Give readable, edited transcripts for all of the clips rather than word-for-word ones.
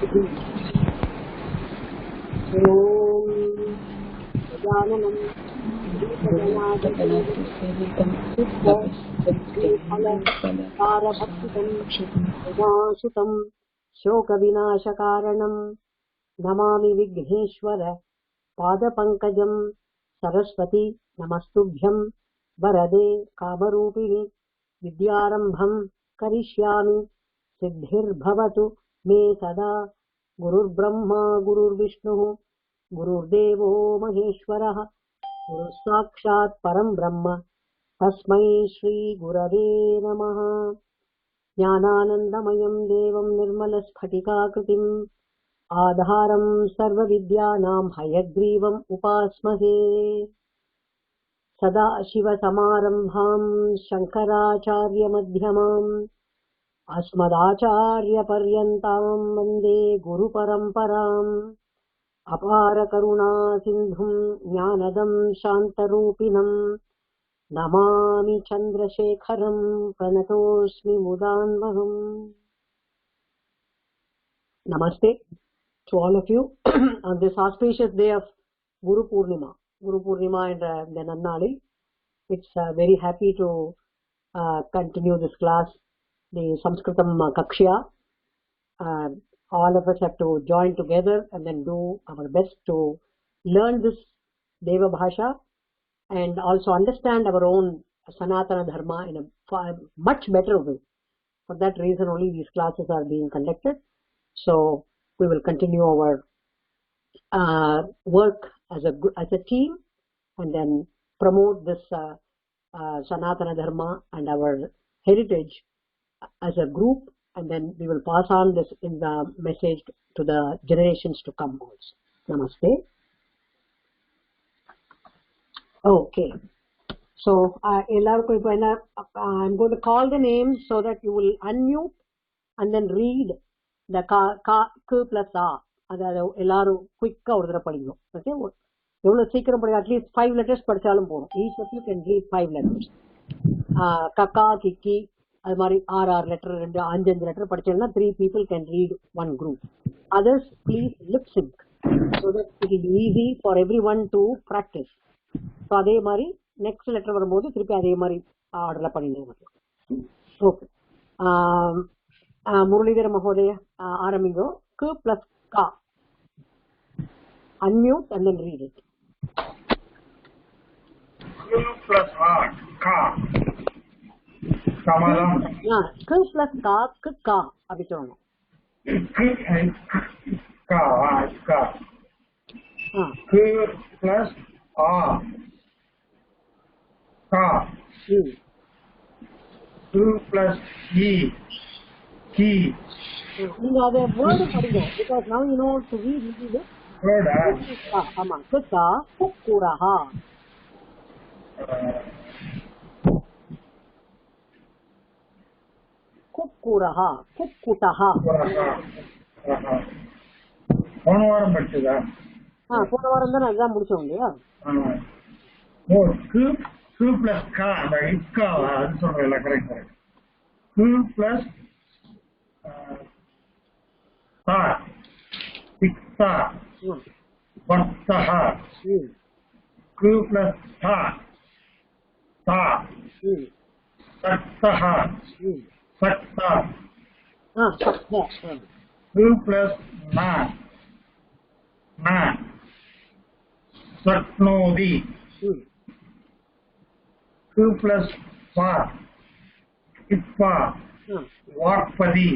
गजाननं उमासुतं शोकविनाशकारणं नमामि विघ्नेश्वर पादपङ्कजं सरस्वती नमस्तुभ्यं वरदे कामरूपिणि विद्यारम्भं करिष्यामि सिद्धिर्भवतु मे सदा गुरुर्ब्रह्मा गुरुर्विष्णुः गुरुर्देवो महेश्वरः गुरुसाक्षात् परं ब्रह्म तस्मै श्री गुरवे नमः। ज्ञानानन्दमयं देवं निर्मलस्फटिकाकृतिम् आधारं सर्वविद्यानां हयग्रीवम् उपास्महे। सदा शिवसमारम्भां शङ्कराचार्यमध्यमाम् अस्मदाचार्यपर्यन्तां वन्दे गुरुपरम्पराम्। अपारकरुणा सिन्धुं ज्ञानदं शान्तरूपिणं नमामि चन्द्रशेखरं प्रणतोऽस्मि मुदान्वहम्। Namaste to all of you on this auspicious day of Guru Purnima and the Nannali. It's very happy to continue this class, the Sanskritam Kakshya. All of us have to join together and then do our best to learn this Deva Bhasha and also understand our own Sanatana Dharma in a much better way. For that reason only these classes are being conducted. So we will continue our work as a team and then promote this Sanatana Dharma and our heritage as a group, and then we will pass on this in the message to the generations to come also. Namaste. Okay. So I'm going to call the names so that you will unmute and then read the ka plus a. அதாவது எல்லாரும் குயிக்கா ஒரு தடவை படிக்கணும். Okay, எவ்வளவு சீக்கிரம் படிக்க at least 5 letters படிச்சாலும் போதும். Each of you can read 5 letters. கக்கா கிக்கி அது மாதிரி 6 லெட்டர் 5 லெட்டர் படிச்சீங்கன்னா 3 people can read one group. Others please lip sync so that it is easy for everyone to practice. So அதே மாதிரி நெக்ஸ்ட் லெட்டர் வரும்போது திருப்பி அதே மாதிரி ஆர்டர்ல பண்ணிடுங்க. ஓகே, முரளிதர மகோதய ஆரம்பிங்கோ. கு பிளஸ் கா. Unmute and then read it. Ku plus a, ka. Kamalam. Yeah, ku plus ka, ka. Abhi சொல்லணும். Ku and ka, ka. Ku plus a, ka. Ku plus e, ki. நீங்க அதை வேர்டு படிங்க. Because now you know to read it. Word. ஆமா. குத்தா குக்குரஹா. குக்குரஹா, குக்குட்டஹா. போன வாரம் படிச்சதா? போன வாரம் தான் எக்ஸாம் முடிச்சோம் இல்லையா? ஓ, கு பிளஸ் கா, அந்த இக்கா அது சொல்றேன். கரெக்ட். கு பிளஸ் தா, இக்தா, வர்த்தஹ. கு பிளஸ் தா, தா, சக்தஹ, சக்தா. கு பிளஸ் நா, நா, சக்னோதி. கு பிளஸ் பா, இப்பா, வாக்பதி.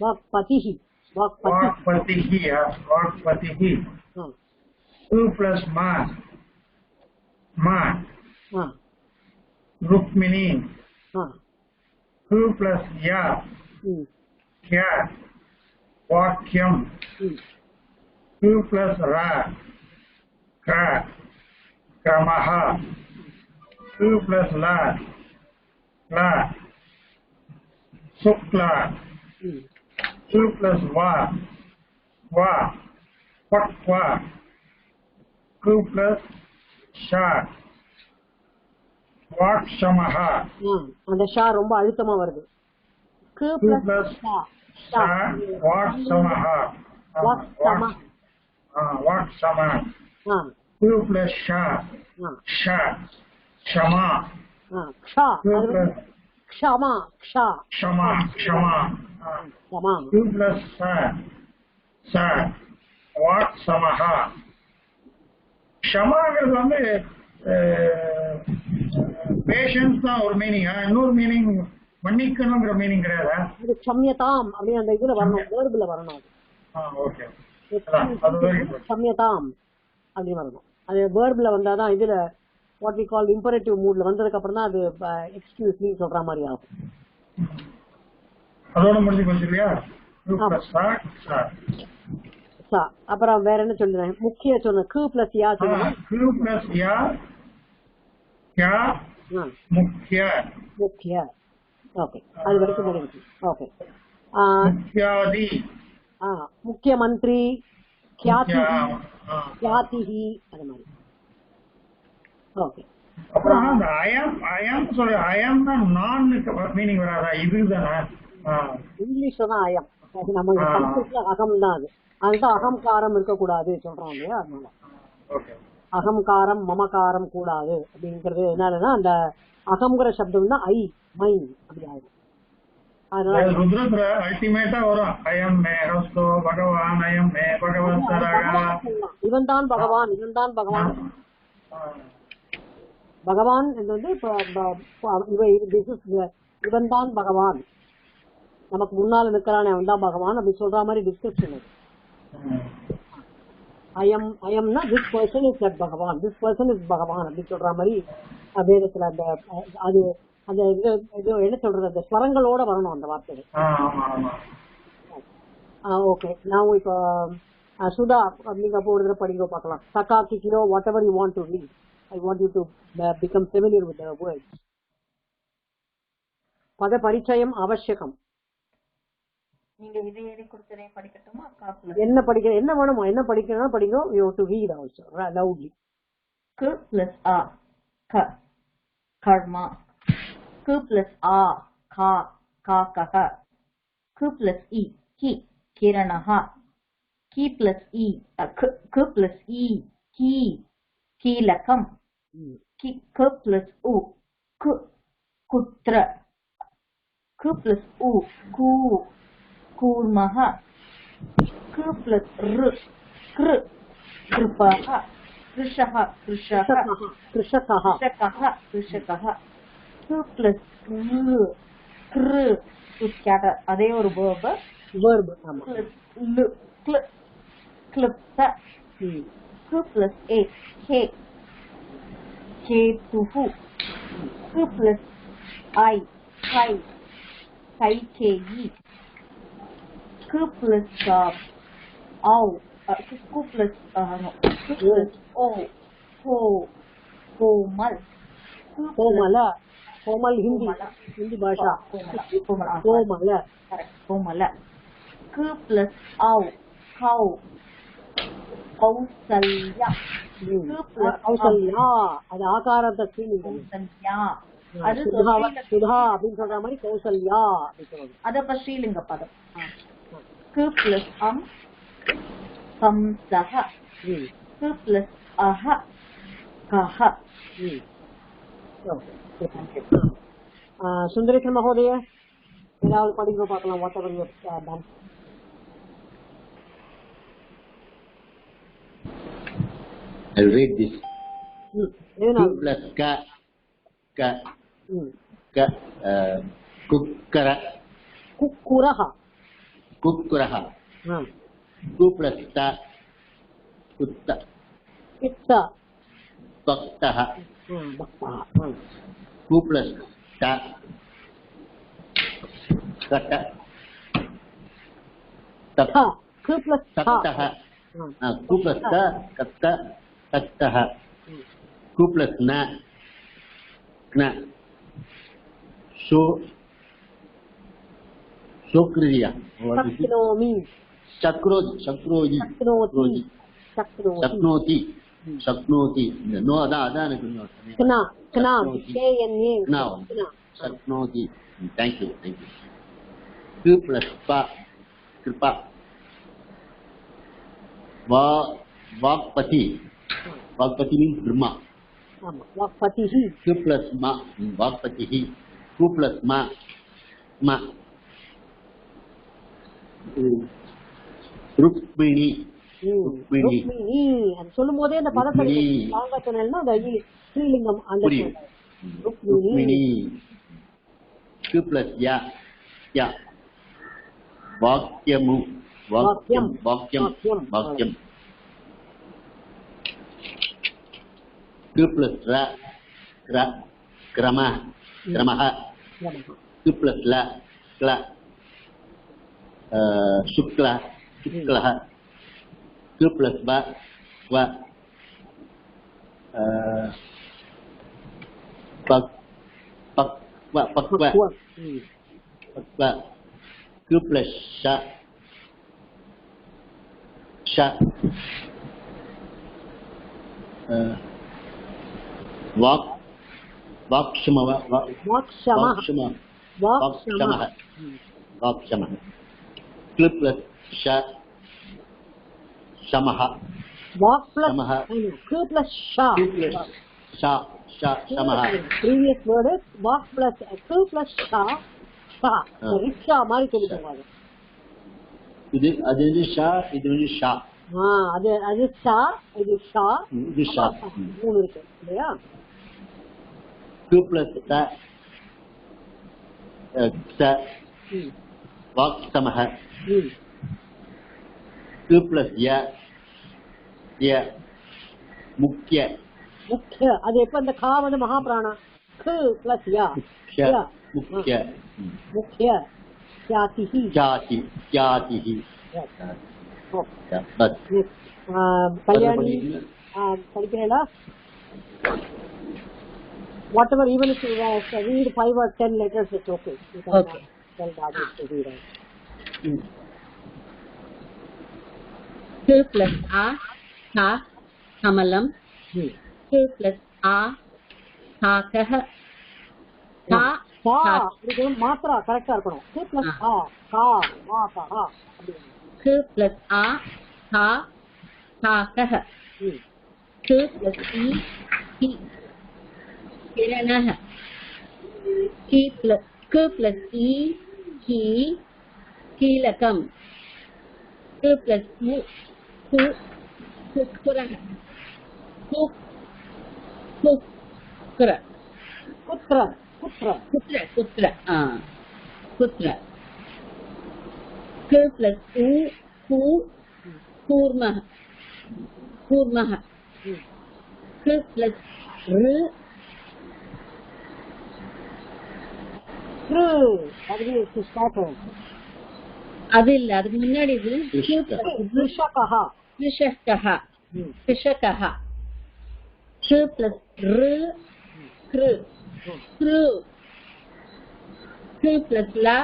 வாக்பதிஹி. वाक्पतिः. उ प्लस मा, रुक्मिणी. उ प्लस या, क्या, वाक्यम. उ प्लस रा, क्रमः. उ प्लस ला, शुक्ला. उ प्लस वा, पक्वा. கு பிளஸ் ஷா, வாக்ஷமஹ. அந்த ஷா ரொம்ப அழுத்தமா வருது. கு பிளஸ் ஷா, வாக்ஷமஹ. Vaksama. Vaksama. Q plus sha. Sha. Shama. Ksha. Shama. Shama. Q plus sa. Sa. Vaksamaha. ஷமாங்கிறது வந்து பேஷன்ஸ் தான் ஒரு மீனிங். இன்னொரு மீனிங் மன்னிக்கணுங்கிற மீனிங் கிடையாதா? அது க்ஷம்யதாம் அப்படி அந்த இதுல வரணும், வேர்புல வரணும். ஓகே, அது வெரி குட். க்ஷம்யதாம் அப்படி வரணும். அது வேர்புல வந்தாதான் இதுல வாட் வி கால் இம்பரேட்டிவ் மூட்ல வந்ததுக்கு அப்புறம் தான் அது எக்ஸ்கியூஸ் மீ சொல்ற மாதிரி ஆகும். அதோட முடிஞ்சு போச்சு இல்லையா? அப்புறம் வேற என்ன சொல்றேன்? முக்கிய சொன்ன q plus யா சொல்லணும். q plus யா யா முக்கிய. முக்கிய. ஓகே, அது வரைக்கும் முடிஞ்சு. ஓகே. முக்கியாதி. முக்கிய மந்திரி, க்யாதி, க்யாதிஹி அது மாதிரி. ஓகே. அப்புறம் அந்த ஐயம் சொல்ற ஐயம் தான் நான் மீனிங் வராதா? இதுதானா? இங்கிலீஷ்ல தான் ஐயம். நம்ம சம்ஸ்கிருத்ல அகம் தான். அதுதான் அகங்காரம் இருக்கக்கூடாது சொல்றோம் இல்லையா? அதனால அகங்காரம் மமகாரம் கூடாது அப்படிங்கிறது என்னன்னா அந்த அகங்கிற சப்தம் தான் ஐ மைண்ட் அப்படி ஆகும். அதனால ருத்ரத்துல அல்டிமேட்டா வரும் ஐயம் மே ஹஸ்தோ பகவான் ஐயம் மே பகவான் சரகா. இவன் தான் பகவான், இவன் தான் பகவான். பகவான் வந்து இவன் தான் பகவான், நமக்கு முன்னால நிக்கிறானே அவன் தான் பகவான் அப்படி சொல்ற மாதிரி டிஸ்கிரிப்ஷன். ஐயம்னா திஸ் பர்சன் இஸ் தட் பகவான், திஸ் பர்சன் இஸ் பகவான் அப்படி சொல்ற மாதிரி வேதத்துல அந்த அது அந்த இது என்ன சொல்றது, அந்த ஸ்வரங்களோட வரணும் அந்த வார்த்தைகள். ஓகே, நான் இப்போ சுதா நீங்க அப்போ ஒரு தடவை படிங்க பார்க்கலாம். சக்கா கிக்கிரோ whatever you want to read. I want you to become familiar with the words. பத பரிச்சயம் அவசியம். நீங்க இதை எழுதி கொடுத்ததே படிக்கட்டுமா? என்ன படிக்க என்ன வேணுமோ என்ன படிக்கணும் படிங்க. You have to read also loudly. K plus a ka karma. K plus a ka kakah. K plus e ki kiranah. K plus e k plus e ki kilakam. K plus u kutra. K plus u ku kurmah. K plus r kr kripah. Krishah krishakah. K plus kr to scatter. அதே ஒரு verb. ஆமா. Klipta. K plus a he ketuhu. K plus I kai ke. K plus au K plus o komal. कोमल हिंदी भाषा कोमल. K plus au kau Kausalya. Kausalya அது ஆகாரத்தை அது சுதா அப்படின்னு சொல்ற மாதிரி கௌசல்யா அத ஸ்ரீலிங்க பதம். K plus kamsah. K plus kah. Sundareshwar மகோதய ஏதாவது படிக்க பார்க்கலாம். What ever you have done. I'll read this. Q plus ka kukkara. Q plus ta kutta. Bhaktah. Q plus ta kata. Q plus taktah. Q plus ta kata taktah. Q plus na kna. Sokriya. Shakroji. Shaknoti. No, adana kna. Shaknoti. Thank you. Q plus pa kripa. वाक्पति means Brahma. वाक्पतिः Q plus ma वाक्पतिः Q plus ma Rukmini Rukmini அது சொல்லும் போதே அந்த பதத்தை லாங்கா சொன்னேன்னா அந்த ஸ்ரீலிங்கம் அந்த Rukmini Q plus ya वाक्यम Q plus ra क्रमः Q plus la शुक्लः Q plus va pakwa Q plus sha वाक्क्षमः Q plus sha शमः वाक् प्लस Q plus sha शमः previous word is वाक् plus Q plus sha ricksha மாதிரி சொல்லிடுவாங்க இது ஷா இது ஷா அது ஷா இது ஷா மூணு இருக்கு இல்லையா Q plus वाक्समः Q plus ya मुख्य அது எப்ப அந்த கா வந்து மகாபிராணா Q plus ya मुख्य जातिः बस कल्याणी படிக்கிறீங்களா whatever even if you read 5 or 10 letters it's okay you can tell Raju to read it Q plus a tha kamalam Q plus a thakah tha இது மாத்ரா கரெக்ட்டா இருக்கணும் Q plus a ka ma ka ha Q plus a tha thakah Q plus e ki kiranah Q plus e ki kilakam Q plus u kukurah kutra Q plus u kurmah Q plus r அது இல்ல அதுக்கு முன்னாடி இது கிருஷகஹ Q plus r Q plus la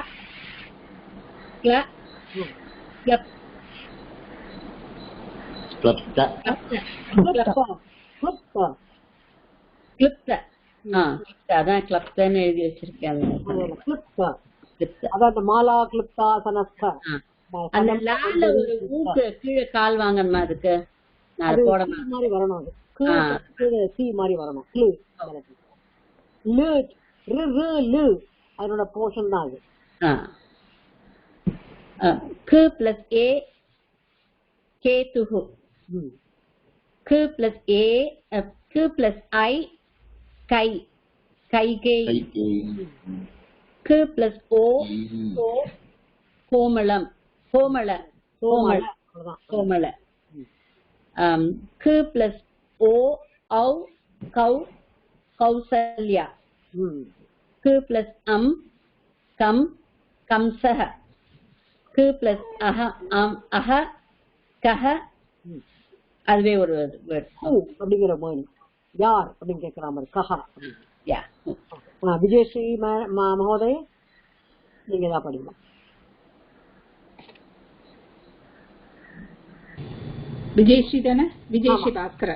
அதான் கிளப்தான்னு எழுதி வச்சிருக்கேன் மாலா கிளிப்தா சனஸ்தா அந்த லால ஒரு ஊக்கு கீழே கால் வாங்கணுமா அதுக்கு நான் போட மாதிரி வரணும் அது சி மாதிரி வரணும் அதனோட போர்ஷன் தான் அது Q plus a கேதுஹு Q plus a Q plus I Kaikeyi Q plus o Komalam கோமள Q plus o au Kausalya Q plus கம்சஹ Q plus அஹ கஹ அதுவே ஒரு வேர்ட் அப்படிங்கிற மாதிரி யார் அப்படின்னு கேட்கிற மாதிரி கஹா விஜயஸ்ரீ மகோதய நீங்க தான் படிக்கலாம் விஜயஸ்ரீ தானே விஜயஸ்ரீ பாஸ்கர்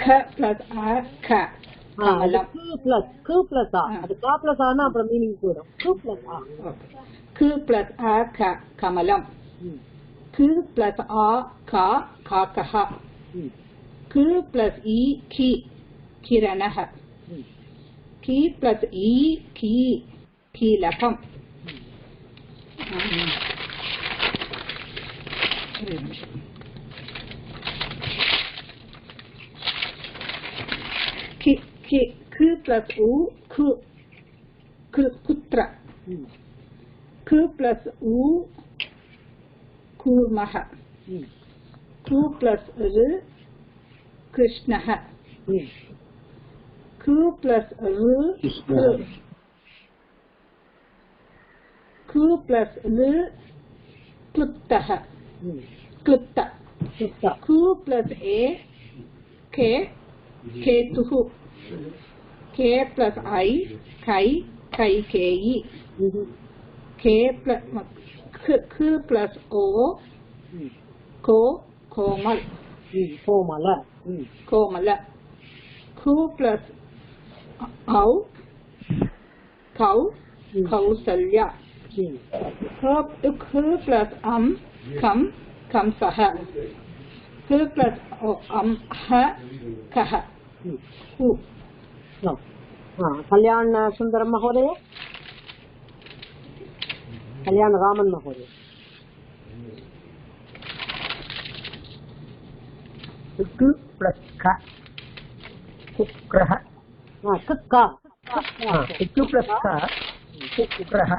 ख plus a kha கமலம் கு பிளஸ் ஆ அது கா பிளஸ் ஆனா அப்புறம் மீனிங் போயிடும் கு பிளஸ் ஆ கு பிளஸ் அ கமலம் கு பிளஸ் ஆ கா காக்கஹ கு பிளஸ் இ கி கிரணஹ கி பிளஸ் இ கி கீலகம் கு பிளஸ் உ கு குத்ர கு பிளஸ் உ கூர்மஹ கு பிளஸ் ரு கிருஷ்ணஹ கு பிளஸ் ரு கு பிளஸ் ரு क्लुप्तः क्लुप्त कु प्लस ए के केतुः के प्लस आई कै कैकेयी के प्लस ख प्लस ओ को कोमल கோமல कोमल कु प्लस औ कौ कौसल्या ख प्लस कम कंसः ख प्लस ह कः कल्याण सुंदरम महोदय कल्याण रामन महोदय क प्लस ख कुक्रः कक्का क प्लस ख कुक्रः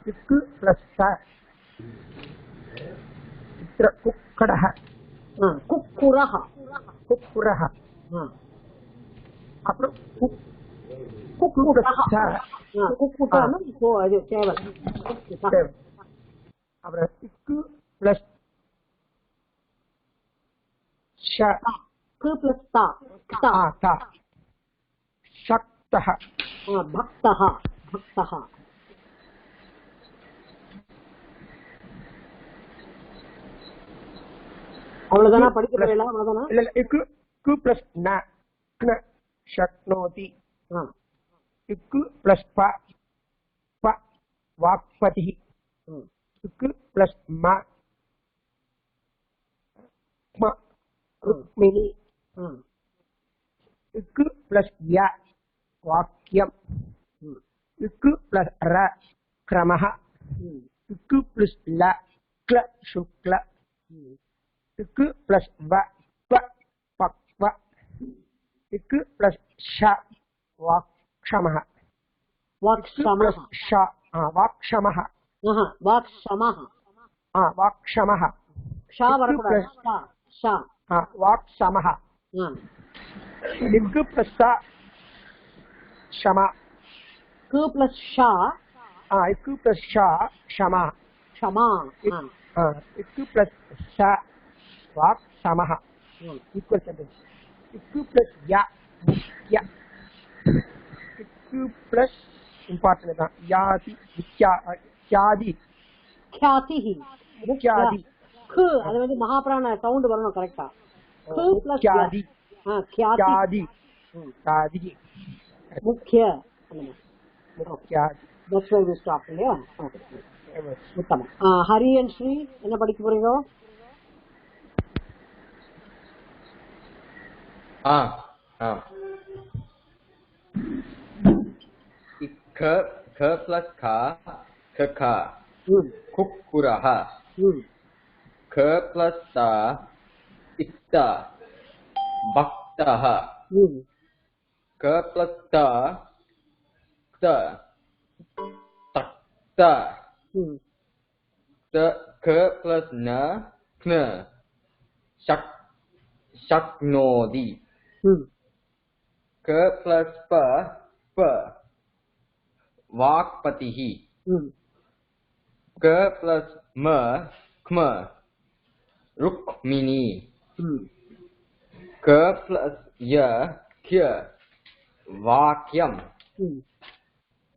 क प्लस स कुक्कडः कुक्कुरः कुक्कुरः अப்புறம் कुक्कुटाना को அது சேவல் அப்புறம் क प्लस श क प्लस ता ता शक्तः भक्तः भक्तः அவ்வளவுதானா படிக்க போறீங்களா அவ்வளவுதானா இல்ல இல்ல क प्लस न न शक्नोति क प्लस प प वाक्पतिः क प्लस म म रुक्मिणी क प्लस य वाक्यम क प्लस र क्रमः क प्लस ल क्ल शुक्ल क प्लस व प पक्व क प्लस श वाक्षमः वाक्शमः श वाक्षमः वाक्शमः वाक्षमः ஷா வரக்கூடாது ஷா ஷா वाक्शमः क प्लस क्षमा क प्लस ஷா क प्लस श क्षमा क्षमा क प्लस स वाक्शमः इक्वल सेंटेंस क प्लस य मुख्य क प्लस इंपॉर्टेंट है याति इत्यादि ख्याति इत्यादि ख அது வந்து மகாபிராண சவுண்ட் வரணும் கரெக்ட்டா ख प्लस इत्यादि ख्याति इत्यादि मुख्य इत्यादि that's why we stop இல்லையா உத்தமம் ஹரி அண்ட் ஸ்ரீ என்ன படிக்க போறீங்க ख प्लस खा खखा कुक्कुरः ख प्लस ता इक्ता भक्तः ख प्लस ता क्त तक्त ख प्लस न क्न शक्नोति क प्लस प वाक्पतिः क प्लस म क्म रुक्मिणी क प्लस य क्य वाक्यम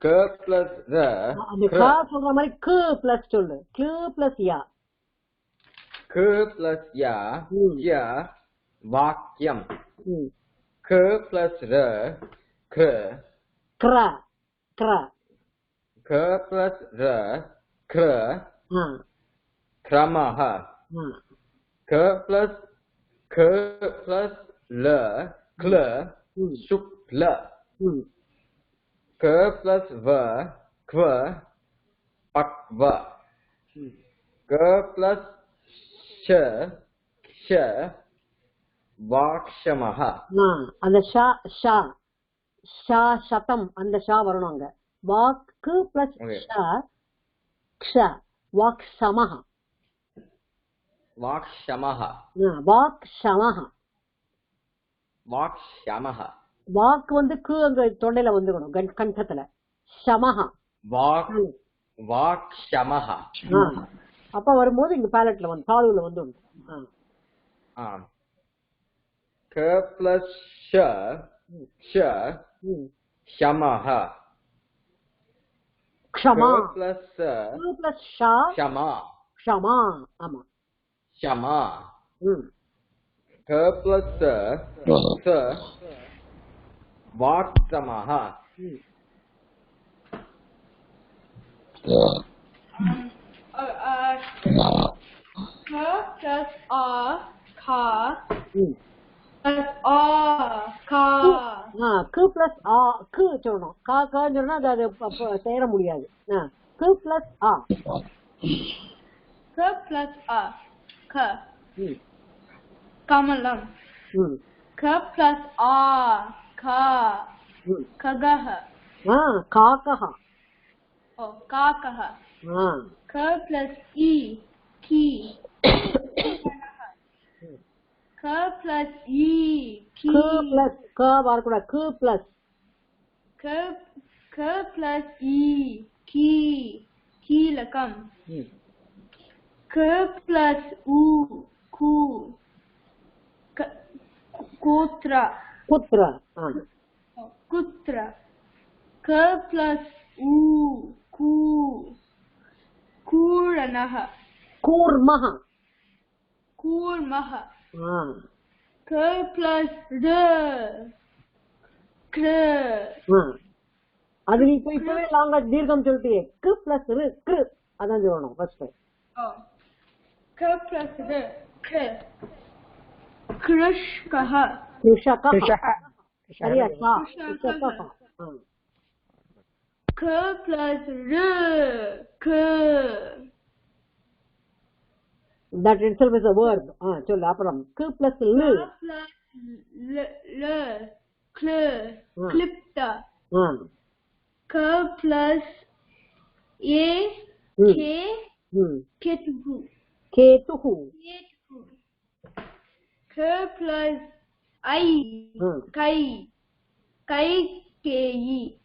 क प्लस र அந்த க சொல்ற மாதிரி q பிளஸ் சொல்லு q பிளஸ் ய क प्लस य क्य वाक्यम k plus r kr kra kra k plus r kr kramah k plus l kl shukla k plus v kva pakva k plus sh vakshamah அந்த ஷா ஷா ஷா சதம் அந்த ஷா வரணும் அங்க வாக்கு பிளஸ் ஷா க்ஷ வாக்ஷமஹ vakshamah வாக்ஷமஹ vakshamah வாக்கு வந்து கு அங்க தொண்டையில வந்துக்கணும் கண்டத்துல ஷமஹ vakshamah அப்ப வரும்போது இங்க பேலட்ல வந்து தாளுல வந்து k plus sh shamah க்ஷமா k plus கு பிளஸ் ஷா shama க்ஷமா ஆமா shama k plus s vaksamah K plus R ka plus R ka கு பிளஸ் ஆ கு சொல்லணும் கா கான்னு சொன்னா அது சேர முடியாது கு பிளஸ் ஆ K plus R ka kamalam K plus R ka kagah காக்கஹ oh kakah K plus E ki K plus E ki கு plus க வரக்கூடாது கு plus K plus E ki kilakam K plus U ku kutra புத்திர kutra K plus U ku kuranah கூர்மஹ kurmah K plus R kr அது நீ இப்பவே லாங்கா தீர்க்கம் சொல்லிட்டியே கு பிளஸ் ரு கு அதான் சொல்லணும் first oh K plus R kr krishkah கிருஷகஹ சரியா கிருஷகஹ K plus R k that itself is a verb சொல்லு அப்புறம் கு பிளஸ் லு plus l klipta K plus A K ketu கேதுஹு K plus I kai kai kei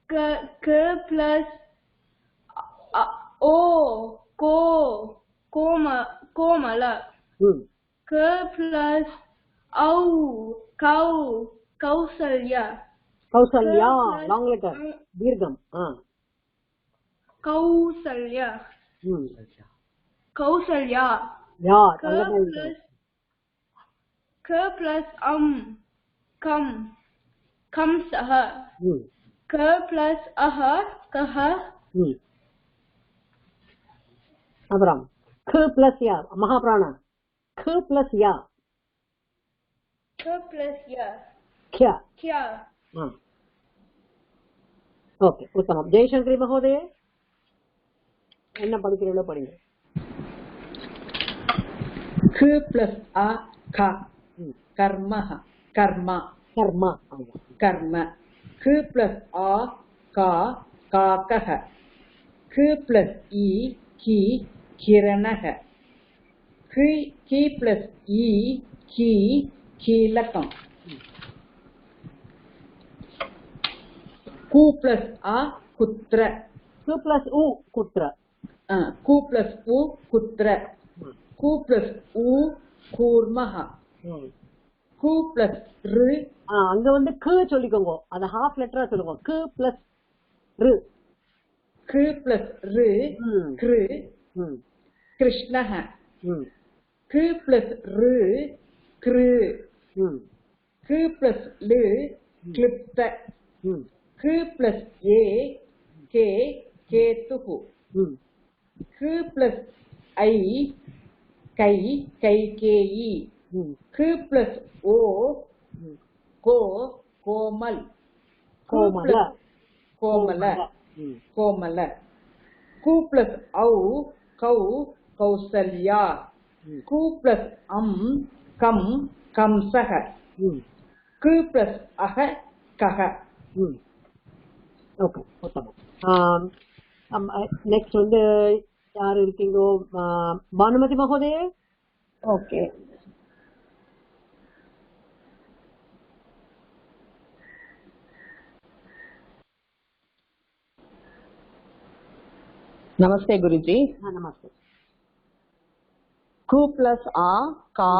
K plus O komala K plus au kau kausalya கௌசல்யா long letter தீர்க்கம் kausalya யா K plus kam sah K plus kah அப்புறம் கு plus யா மகாபிராண கு plus யா K plus ya கியா kya okay உத்தமம் ஜெயசங்கரி மகோதயே என்ன படிக்கிறீங்களோ படிங்க क प्लस आ का कर्मः कर्मा கர்மா कर्म क प्लस आ का काकः क प्लस ई की किरणः की प्लस ई की कीलकम् कु प्लस आ कुत्र கு பிளஸ் உ குத்ர कु प्लस उ कुत्र कु प्लस उ कूर्मः कु प्लस ऋ அங்க வந்து கு சொல்லிக்கோங்க அத ஹாஃப் லெட்டரா சொல்லுங்க கு பிளஸ் ரு क प्लस ऋ कृ कृष्णः क प्लस ऋ कृ K plus L, klipta. K plus A, K, ketuhu. K plus I, kai, kaikeyi. K plus O, ko, komal. Komala. Komala. Komala. Q plus au, kau, kausalya. Q plus kam, kamsaha. Q plus aha, kaha. Okay உத்தமம் next வந்து யார் இருக்கீங்கோ Bhanumathi மகோதயே okay नमस्ते गुरुजी। नमस्ते। कु plus आ का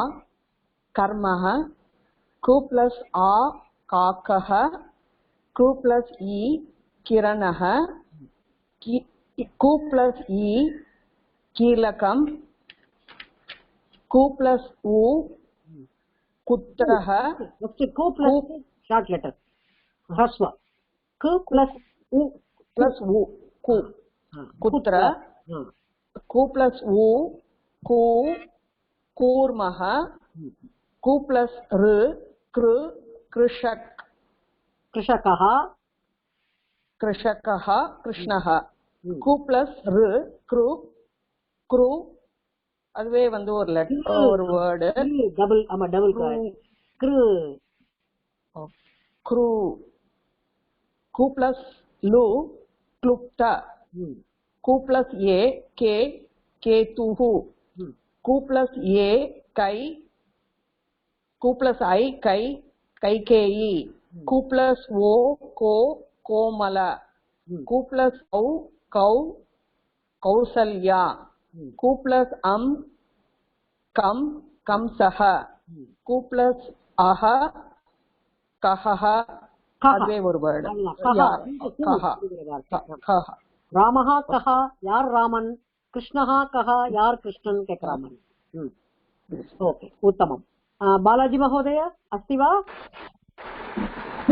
कर्मः, कु plus आ काकः, कु प्लस ई किरणः, कु प्लस ई कीलकम्, कु प्लस उ कुत्रः, कु प्लस शॉर्ट लेटर ह्रस्व कु प्लस उ कु कुत्र, कु प्लस उ कु कूर्मः, कु प्लस ऋ कृ कृषक कृषकः कृषकः कृष्णः, कु प्लस ऋ कृ क्रू அதுவே வந்து ஒரு லெட்டர் ஒரு வேர்டு டபுள் டபுள் க்ரு க்ரூ கு பிளஸ் லு क्लुप्ता कु प्लस ए के केतुः कु प्लस ए कै कु प्लस आई कै कैकेयी कु प्लस ओ को कोमल कु प्लस औ कौ कौसल्या कु प्लस कम कंसः कु प्लस अह कहः அதுவே ஒரு வேர்டு ராமஹ கஹ யார் ராமன், கிருஷ்ணஹ கஹ யார் கிருஷ்ணன் கேக்குறாமன். ஓகே உத்தமம். பாலாஜி மகோதய अस्ति वा?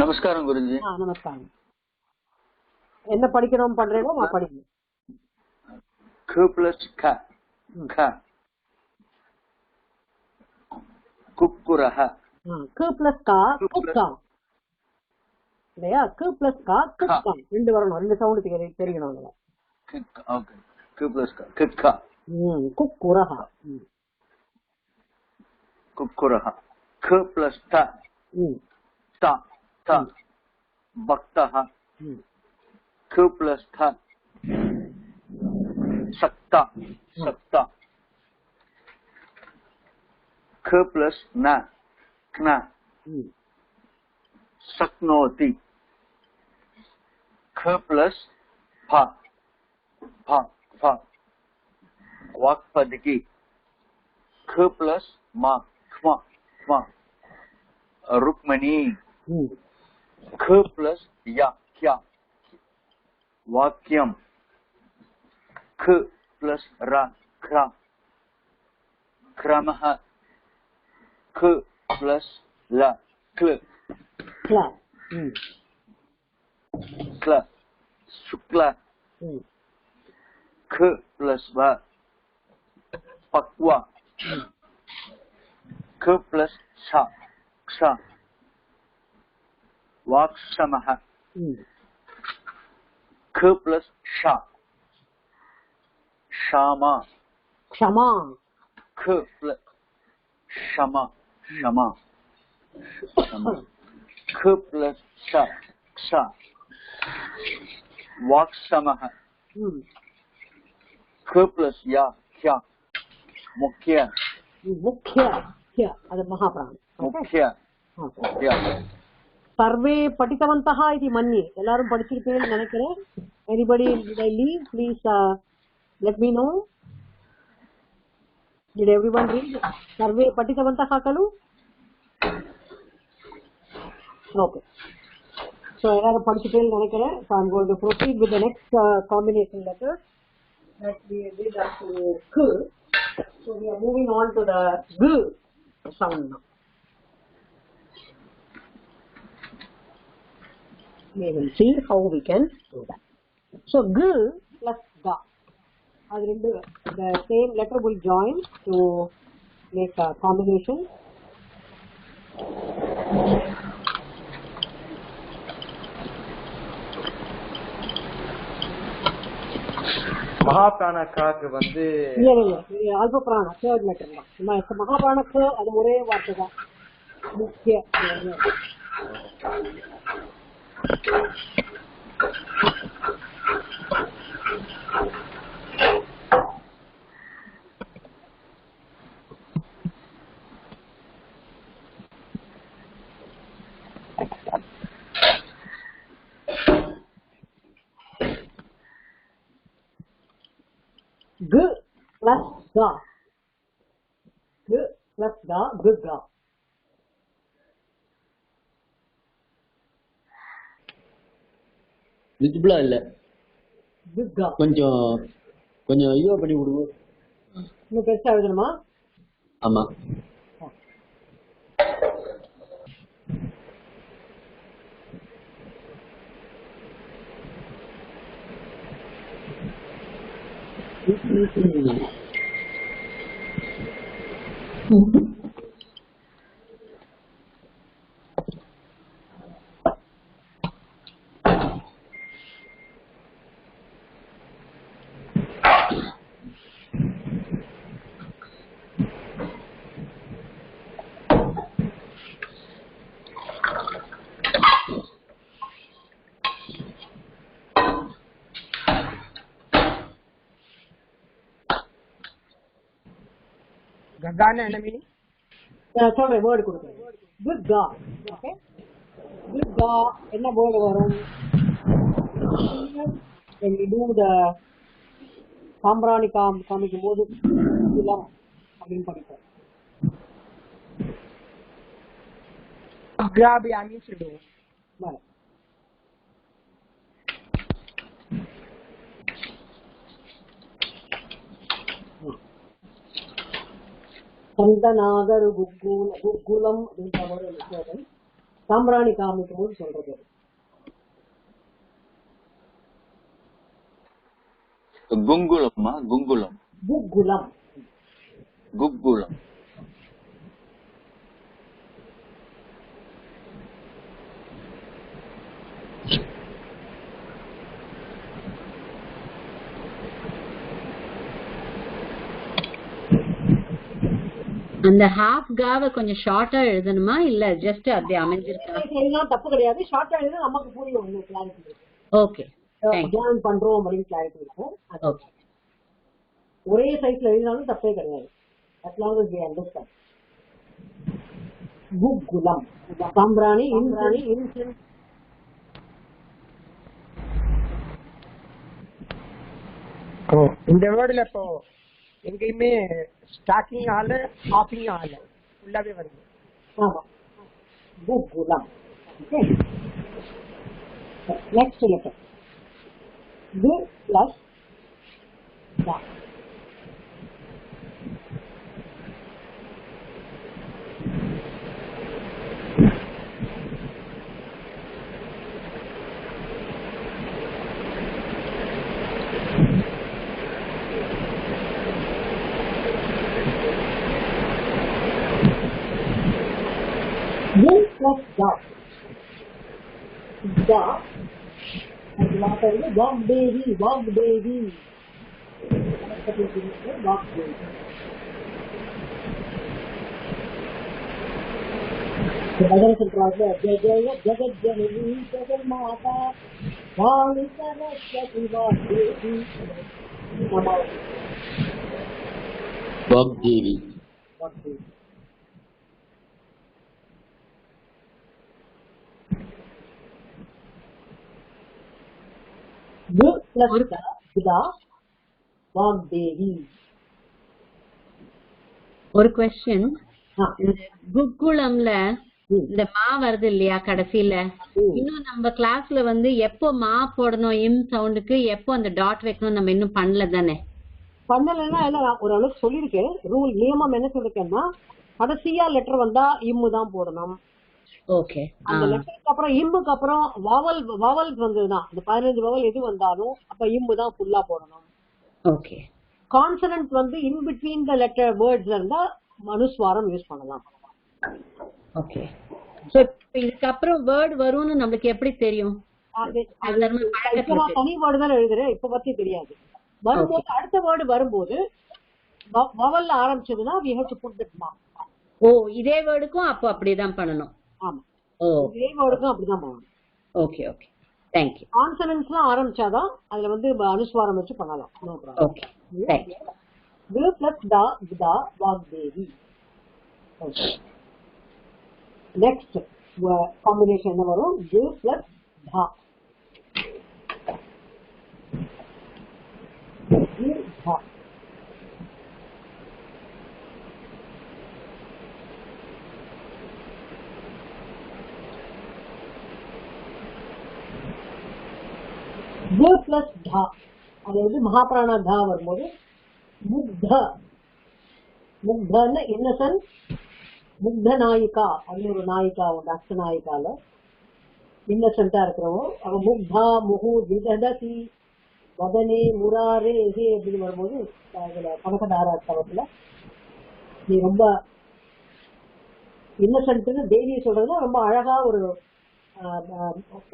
நமஸ்காரம் குருஜி. நமஸ்காரம். என்ன படிக்கணும் பண்றீங்களோ படிங்க. क प्लस ख ख कुक्कुरः क प्लस का कुक्का இல்லையா? क प्लस का कुक्का ரெண்டு வரணும், ரெண்டு சவுண்ட் தெரியணும். ओके क प्लस का कुक्का कुक्कुरः कुक्कुरः क प्लस थ ता ता भक्तः क प्लस थ सक्ता सक्ता क प्लस न क्ना शक्नोति ख प्लस फ फ फ वाक्पदकी ख प्लस मा क्मा क्मा रुक्मणी ख प्लस या क्या वाक्यम ख प्लस रा क्रा क्रमः ख प्लस ला क्ल क्ल शुक्ला ख प्लस व पक्वा ख प्लस सा क्षा वाक्समः ख प्लस शा क्षमा क्षमा ख प्लस क्षमा क्षमा क्षमा ख प्लस सा क्षा वाक्समः ख प्लस या क्या मुख्य मुख्य அது மகாபிராணம் मुख्य मुख्य सर्वे पठितवन्तः इति मन्ये எல்லாரும் படிச்சிருப்பீங்கன்னு நினைக்கிறேன். anybody did I leave? Please let me know. Did everyone read? सर्वे पठितवन्तः खलु? Okay. So எல்லாரும் படிச்சிருப்பீங்கன்னு நினைக்கிறேன். So I'm going to proceed with the next combination letter that we did up to K. So we are moving on to the G sound now. We will see how we can do that. So g plus ga. The same letter will join to make a combination. மகாபிராணக்காக்கு வந்து அல்ப பிராண third letter தான். மகாபிராணக்கு அது ஒரே வார்த்தை தான் முக்கிய. G plus ga. G plus ga, g ga. விசிபிளா இல்ல. G ga. கொஞ்சம் ஐயோ பண்ணி கொடுங்க. இன்னும் பெருசா எழுதணுமா? ஆமா. Gagana என்ன மீனிங்? சொல்றேன், வேர்டு கொடுக்குறேன். Good God. Okay? Good God என்ன வேர்டு வரும்? When we do the சாம்பிராணி காமிக்கும் போது அப்படின்னு படிப்போம். அக்ராபியாமி சொல்லுவோம். சந்தநாகர் குக்குலம் அப்படின்ற ஒரு விஷயம் சாம்பிராணி காமிக்கும் போது சொல்றது. குங்குலம்மா குங்குலம் குக்குலம் குக்குலம் அந்த ஹாஃப் காவை கொஞ்சம் ஷார்ட்டா எழுதணுமா இல்ல ஜஸ்ட் அப்படியே அமைஞ்சிருக்கா? தப்பு கிடையாது. ஷார்ட்டா எழுத நமக்கு புரியும். கிளாரிட்டி. ஓகே, ஜாயின் பண்றோம் அப்படின்னு கிளாரிட்டி இருக்கும். ஓகே, ஒரே சைஸ்ல எழுதினாலும் தப்பே கிடையாது. as long as we understand. குக்குலம் சாம்பிராணி இந்திராணி இன்சென்ஸ். இந்த வேர்டுல இப்போ எங்கேயுமே ஸ்டாக்கிங் ஆல ஆஃபிங் ஆல ஃபுல்லாவே வருது. ஆமா, குக்குலம். ஓகே, நெக்ஸ்ட் லெட்டர் கு பிளஸ் கா. Gu plus ga. Ga. அது வார்த்தை வாக்தேவி. வாக்தேவி வாக்தேவி. பஜன் சொல்றாங்க, ஜெய ஜெய ஜெகத் ஜனனி ஜெகன் மாதா Vani Saraswati Vagdevi. Vagdevi. Vagdevi. Gu plus ga Vagdevi. ஒரு क्वेश्चन. இந்த குக்குலம்ல இந்த மா வருது இல்லையா கடைசியில, இன்னும் நம்ம கிளாஸ்ல வந்து எப்போ மா போடணும் இம் சவுண்டுக்கு, எப்போ அந்த டாட் வைக்கணும் நம்ம இன்னும் பண்ணல தானே? பண்ணலன்னா எல்லாம் ஒரு அளவுக்கு சொல்லியிருக்கேன். ரூல் நியமம் என்ன சொல்லிருக்கேன்னா, கடைசியா லெட்டர் வந்தா இம்மு தான் போடணும், ஓகே. அந்த லெட்டருக்கு அப்புறம் இம்முக்கு அப்புறம் வவல் வந்ததுதான் இந்த 15 வவல் எது வந்தாலும் அப்ப இம்மு தான் ஃபுல்லா போடணும். ஓகே. கான்சனன்ட் வந்து இன் பிட்வீன் த லெட்டர் வேர்ட்ஸ்ல இருந்தா அனுஸ்வாரம் யூஸ் பண்ணலாம். ஓகே. சோ இதுக்கு அப்புறம் வேர்ட் வரும்னு நமக்கு எப்படி தெரியும்? தனி வேர்டு தான் எழுதுறேன், இப்ப பத்தி தெரியாது. வரும்போது அடுத்த வேர்டு வரும்போது வவல்ல ஆரம்பிச்சதுன்னா we have to put that mark. ஓ, இதே வேர்டுக்கும் அப்போ அப்படிதான் பண்ணணும். ஆமா, ஓ, இதே வேர்டுக்கும் அப்படிதான் பண்ணணும். Okay okay, thank you. கான்சனன்ட்ஸ்லாம் ஆரம்பிச்சாதான் அதுல வந்து அனுஸ்வாரம் வச்சு பண்ணலாம். Okay, thank you. கு பிளஸ் டா விதா வாக்தேவி. நெக்ஸ்ட் காம்பினேஷன் என்ன வரும்? கு பிளஸ் டா. கு பிளஸ் டா, அதாவது மகாபிராணா தா வரும்போது முக்த. முக்தன்னு இன்னசென்ட், முக்த நாயிகா, அது ஒரு நாயிகா உண்டு அஷ்ட நாயிகால இன்னசென்டா இருக்கிறவங்க. அவ முக்தா முகு விதததி வதனே முராரே ஹே அப்படின்னு வரும்போது அதுல கனகதாரா தவத்துல நீ ரொம்ப இன்னசென்ட்னு தேவியை சொல்றதுன்னா ரொம்ப அழகா ஒரு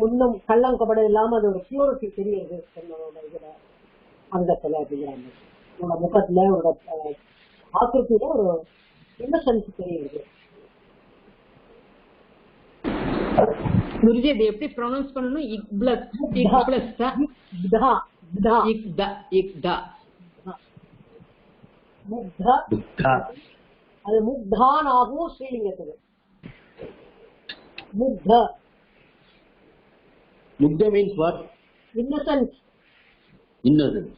ஒன்னும் கள்ளம் கபடம் இல்லாம அது ஒரு பியூரிட்டி தெரியுது இதுல அங்கத்துல அப்படிங்கிறாங்க. உங்களோட முகத்துல ஒரு ஆக்கிருத்தியில ஒரு இன்னசென்ஸ் தெரியுது. குருஜி இது எப்படி ப்ரொனவுன்ஸ் பண்ணணும்? இக்ப்ளஸ் இக்ப்ளஸ் தா தா இக்தா இக்தா முக்தா. அது முக்தான் ஆகும் ஸ்ரீலிங்கத்துக்கு. முக்த. Mugdha means what? Innocence, Innocent.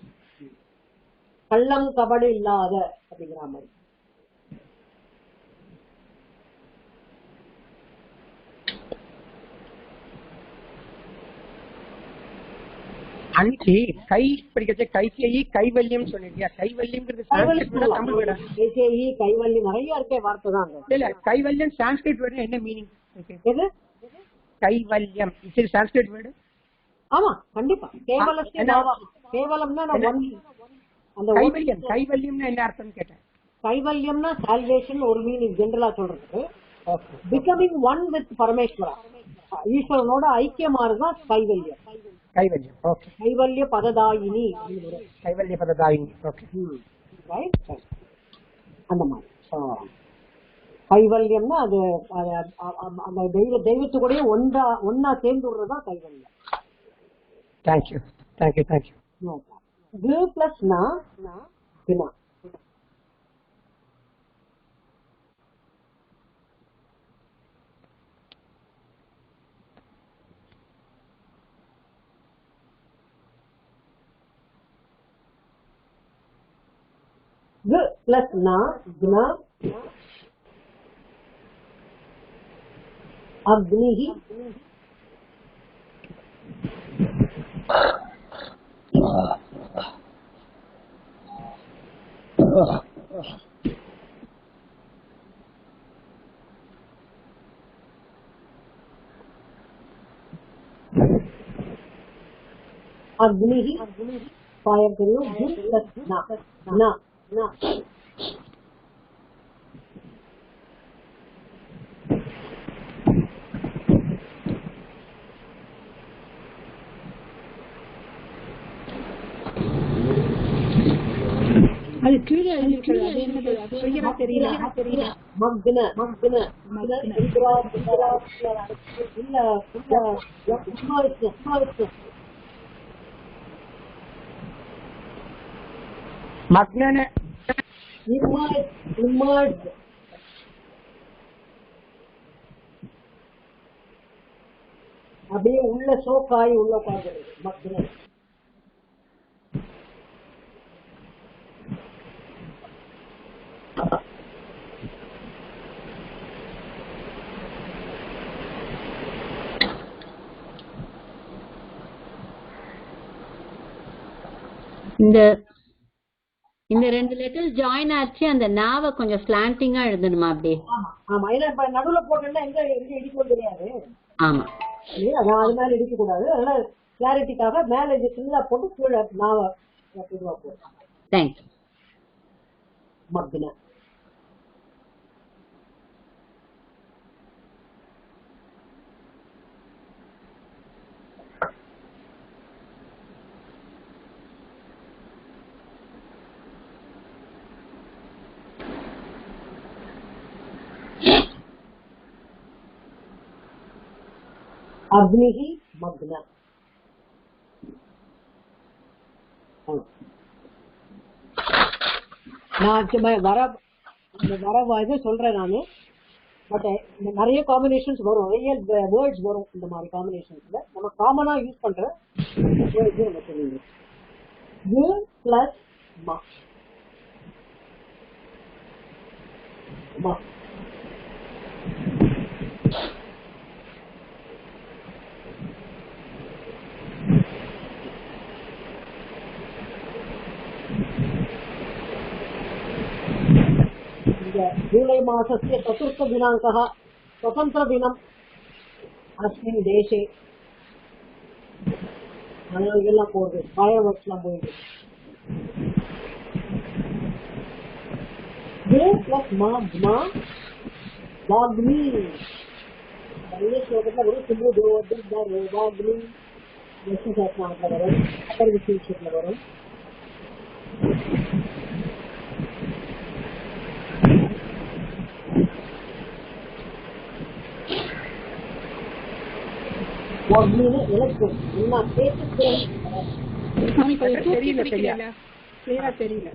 கள்ளம் கபடு இல்லாத அப்படிங்கிற மாதிரி. அன்னைக்கு கை படிக்கச்சே கைகேயி கைவல்யம் சொன்னீங்க. கைவல்யம்ங்கிறது சான்ஸ்கிரிட் வேர்டா தமிழ் வேர்டா? கைவல்லி நிறைய இருக்கே வார்த்தை தான். இல்ல கைவல்யம் சான்ஸ்கிரிட் வேர்டு என்ன மீனிங்? எது கைவல்யம் இது சான்ஸ்கிரிட் வேர்டு? ஆமா கண்டிப்பா. கேவலம்னா அந்த கைவல்யம், கைவல்யம்னா என்ன அர்த்தம் கேட்டேன். கைவல்யம்னா சால்வேஷன் ஒரு மீனிங் ஜெனரலா சொல்றதுக்கு. பிகமிங் ஒன் வித் பரமேஸ்வரா, ஈஸ்வரனோட ஐக்கியமானதுதான் கைவல்யம். கைவல்யம், ஓகே. கைவல்ய பததாயினி, கைவல்ய பததாயினி, ஓகே. அந்த மாதிரி கைவல்யம்னா அது அந்த தெய்வத்து கூட ஒன்னா சேர்ந்து விடுறதுதான் கைவல்யம். Thank you thank you thank you. கு பிளஸ் நா வினா. கு பிளஸ் நா வினா. அக்னிஹி. अग्नि फायर करियो ना ना ना அது கீழே எழுதிருக்கிறது. அது என்னது சரியா தெரியல. மக்ன மக்ன மக்ன இந்திரா இந்திரா இல்ல மக்னன இம்மர்ஜ். அப்படியே உள்ள சோக்காய் உள்ள பாக்குறது மக்ன. இந்த இந்த ரெண்டு லெட்டர் ஜாயின் ஆச்சு அந்த நாவை கொஞ்சம் ஸ்லாண்டிங்கா எழுதணுமா அப்படி? ஆமா ஏன்னா இப்ப நடுவுல போட்டோம்னா எங்க இடிக்கும் தெரியாது. ஆமா அதான் அது மேல இடிக்க கூடாது. அதனால கிளாரிட்டிக்காக மேல இது சின்னதா போட்டு கீழே நாவை இதுவா போடும். தேங்க்யூ. மக்ன அக்னிஹி மக்ன. நான் வர இது சொல்றேன் நானு. பட் நிறைய காம்பினேஷன்ஸ் வரும், நிறைய வேர்ட்ஸ் வரும். இந்த மாதிரி காம்பினேஷன்ஸ்ல நம்ம காமனா யூஸ் பண்ற வேர்ட்ஸ் நம்ம சொல்லுங்க. கு பிளஸ் மா. जूलै मासस्य 4 दिनाङ्कः स्वतन्त्रदिनम् अस्मिन् देशे. இதெல்லாம் போகுது, ஃபயர் ஒர்க்ஸ்லாம் போயிடுது. வாக்மி நிறைய ஸ்லோகத்தில் வரும். சிம்பு தேவத்தில் வாக்மி விஷ்ணு சஹஸ்ரநாமத்தில் வரும், அப்பர் விசேஷத்தில் வரும். தெரியல.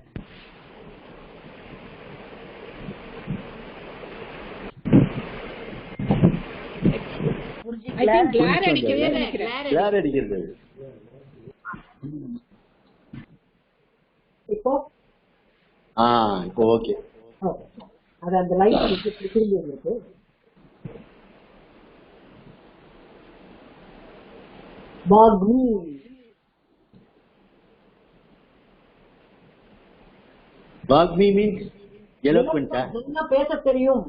இப்போ ஓகே. அது அந்த லைட் திரும்பி இருக்கு. வாக்மி மீன்ஸ் எலோக்வென்ட்டா? என்ன பேச தெரியும்.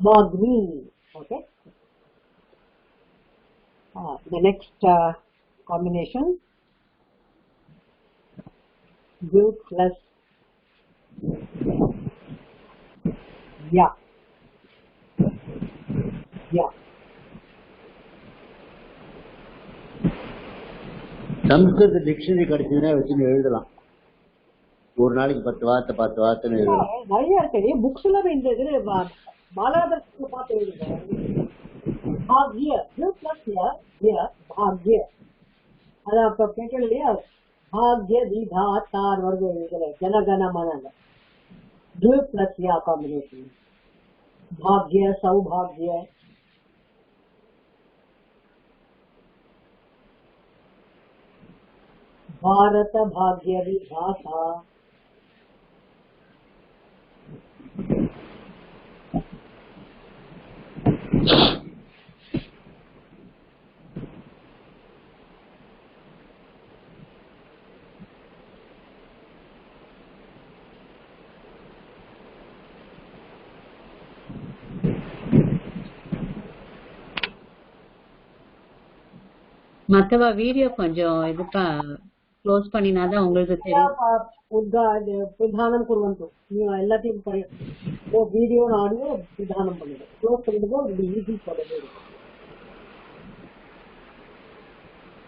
Magni. Okay. The next combination, Gu plus Ya. Sanskrit dictionary கிடைச்சதுன்னா வச்சு எழுதலாம். ஒரு நாளைக்கு 10 வார்த்தை எழுதலாம். நிறைய இருக்கு புக்ஸ்ல. இந்த இது பாலாதர்ஷன்ல பார்த்து எழுதுங்க. பாக்ய பிளஸ் பாக்ய. அதான் அப்ப கேட்கல இல்லையா, பாக்ய தீதாத்தார் வருது எழுதல. ஜனகணமன பிளஸ் யா காம்பினேஷன். பாக்ய சௌபாகிய. भारत भाग्य विधाता. மத்தவ வீடியோ கொஞ்சம் இதுப்பா க்ளோஸ் பண்ணினாதான் உங்களுக்கு தெரியும். பிதானம் குருவந்து நீங்க எல்லாத்தையும் வீடியோ ஆடியோ பிதானம் பண்ணுங்க. க்ளோஸ் பண்ணிடுங்க. ஈஸி சொல்லுங்க.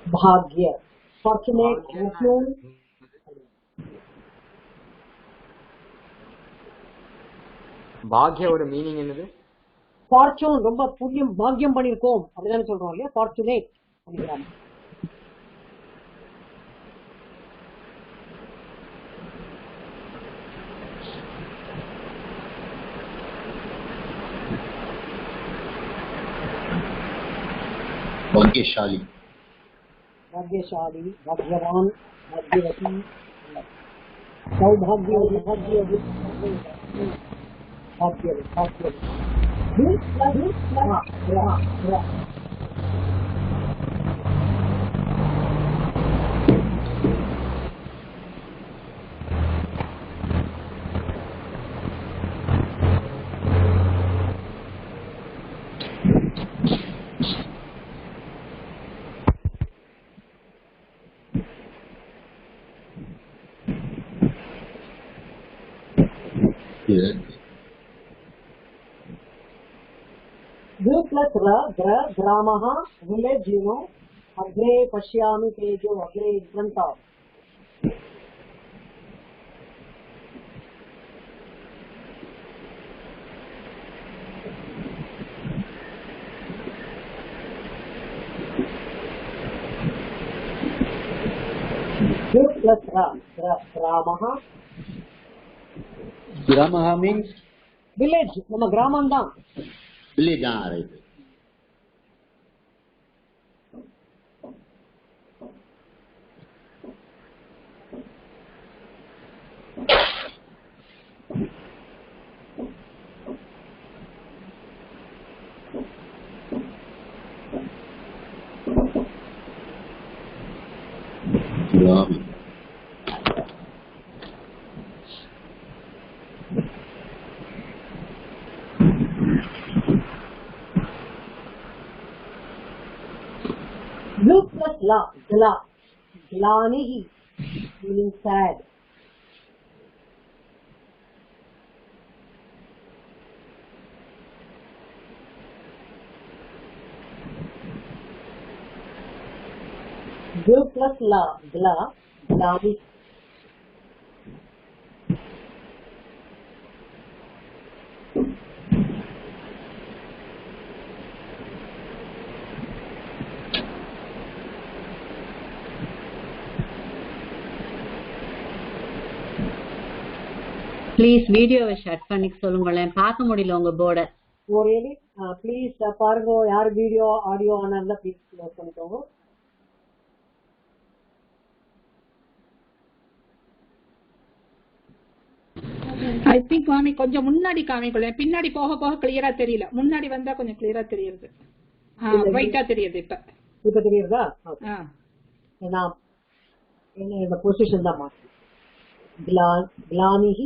பாக்ய, ஃபார்ச்சுனேட், பாக்யோட மீனிங் என்னது? ஃபார்ச்சூன், ரொம்ப புண்ணியம் பாக்கியம் பண்ணிருக்கோம் அப்படிதானே சொல்றோம் இல்லையா? ஃபார்ச்சுனேட் அப்படிங்கிறாங்க. भाग्यशाली, भाग्यशाली, भाग्यवान, भाग्यवती, सौभाग्य, भाग्य, भाग्य, भाग्य। प्लस ग्राम विलेज, अग्रे पश्यामि तेजो, अग्रे in front of. प्लस ग्रामः मीन्स विलेज, நம்ம கிராமம் தான். विलेज, हाँ right. Gram plus la, glanihi, meaning sad. Plus la, glani. Please வீடியோவை ஷட் பண்ணி சொல்லுங்களேன், பார்க்க முடியல உங்க போர்டை. ஓ ரியலி? ப்ளீஸ் பாருங்க, யார் வீடியோ ஆடியோ ஆனா இருந்தா ப்ளீஸ் க்ளோஸ் பண்ணிக்கோங்க. ஐ திங்க் மாமி கொஞ்சம் முன்னாடி காமிக்கொள்ள, பின்னாடி போக போக கிளியரா தெரியல, முன்னாடி வந்தா கொஞ்சம் கிளியரா தெரியுது. ஒயிட்டா தெரியுது. இப்ப தெரியுதா? நான் என்ன பொசிஷன் தான் மாத்தி ग्लानिः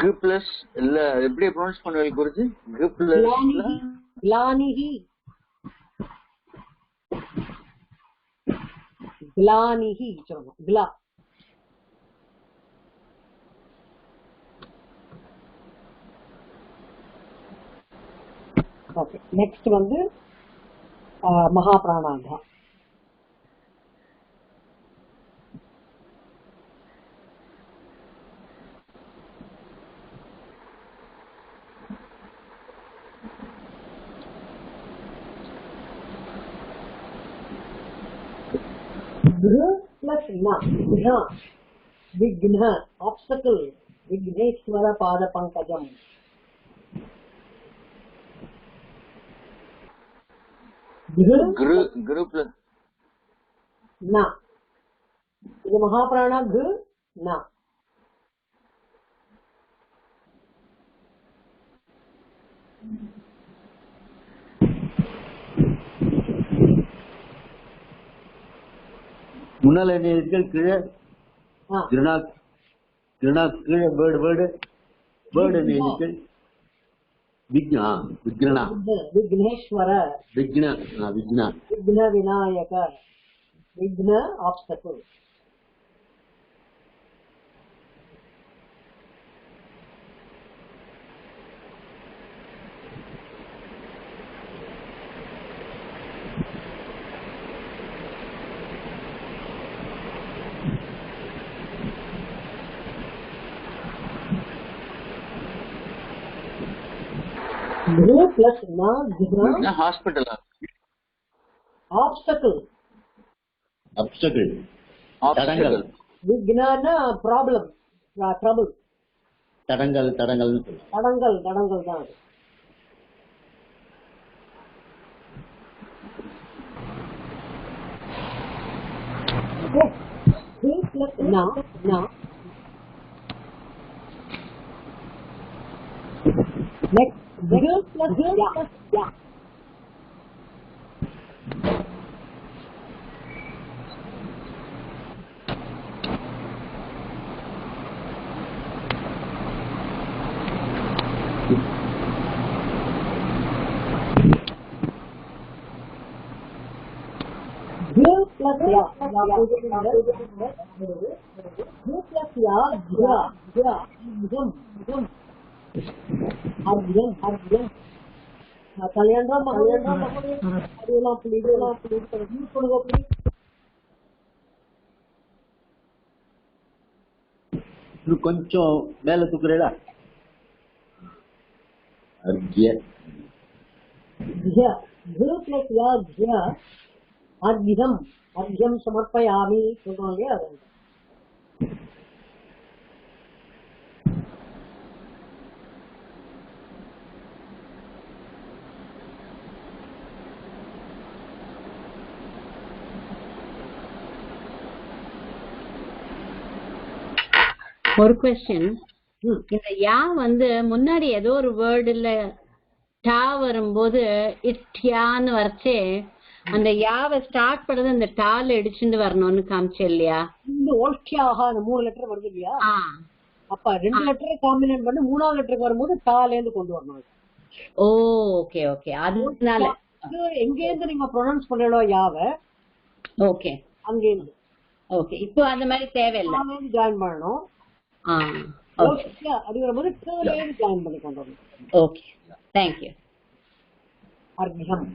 ग प्लस இல்ல எப்படி ப்ரொனன்ஸ் பண்ணுவீங்க குருஜி? ग प्लस ग्लानिः ग्लानिः சொல்லுங்க. ग्ला ओके. नेक्स्ट வந்து महाप्राणाघा. प्लस विघ्न, ऑब्स्टकल, विघ्नेश्वर पाद पंकजम. गुरु प्लस ना, ये महाप्राण घ ना. முன்னால என்ன இருக்கு? கீழே கிருணா, கிருணா கீழே வேர்டு என்ன இருக்கு? विघ्न, विघ्न, विघ्नेश्वर, विघ्न, विघ्न, विघ्न विनायक, विघ्न obstacle. Gru plus na, gra, ஹாஸ்பிட்டலா? obstacle. Obstacle obstacle. Vignana, problem, trouble. தடங்கல்னு சொல்லுவாங்க. தடங்கல் தான் அது. Okay. Gru plus na. Next, gru plus ya. Gru plus ya. Gru plus ya, gra. Arjun. கல்யாணம் அதெல்லாம் please பண்ணுங்க please. இது கொஞ்சம் மேல தூக்குறீங்களா? அர்க்ய Gru plus ya, अर्घ्यम समर्पयामि சொல்றோம் இல்லையா? ஒரு क्वेश्चन, இந்த யா வந்து முன்னாடி ஏதோ ஒரு வேர்டுல டா வரும்போது இட்யான்னு வரச்சே அந்த யாவை ஸ்டார்ட் பண்றது அந்த டால இடிச்சுட்டு வரணும்னு காமிச்சே இல்லையா? இந்த ஓல்கியாக அந்த 3 லெட்டர் வருது இல்லையா? அப்ப 2 லெட்டரை காம்பினேட் பண்ணி 3ஆவது லெட்டருக்கு வரும்போது டால இருந்து கொண்டு வரணும். ஓகே அதனால எங்க இருந்து நீங்க ப்ரொனவுன்ஸ் பண்ணலோ யாவை, ஓகே அங்க இருந்து. ஓகே, இப்போ அந்த மாதிரி தேவையில்லை, ஜாயின் பண்ணணும். அப்படிங்கிற போது டேல இருந்து ஜாயின் பண்ணி கொண்டு வரணும். Okay, thank you. அர்க்யம்.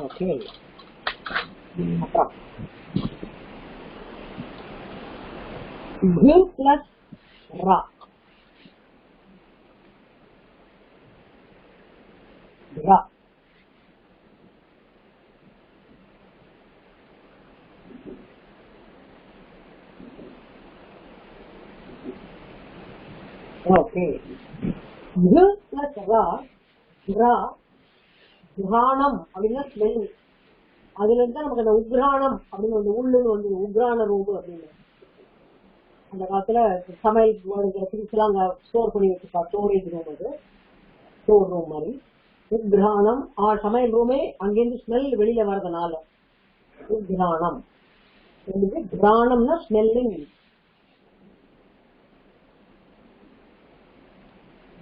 Okay, Gru plus ra. Okay. Gru plus ra. கிராணம் அப்படின்னா ஸ்மெல். அதுல இருந்தா நமக்கு அந்த உக்ராணம் அப்படின்னு வந்து உள்ளுன்னு வந்து உக்ரான ரூபு அப்படின்னு அந்த காலத்துல சமையல் திங்ஸ் எல்லாம் அங்க ஸ்டோர் பண்ணி வச்சுப்பா. ஸ்டோரேஜ் ரூம், அது ஸ்டோர் ரூம் மாதிரி. உக்ராணம் சமையல் ரூமே அங்கிருந்து ஸ்மெல் வெளியில வர்றதுனால உக்ராணம். கிராணம்னா ஸ்மெல்லிங்,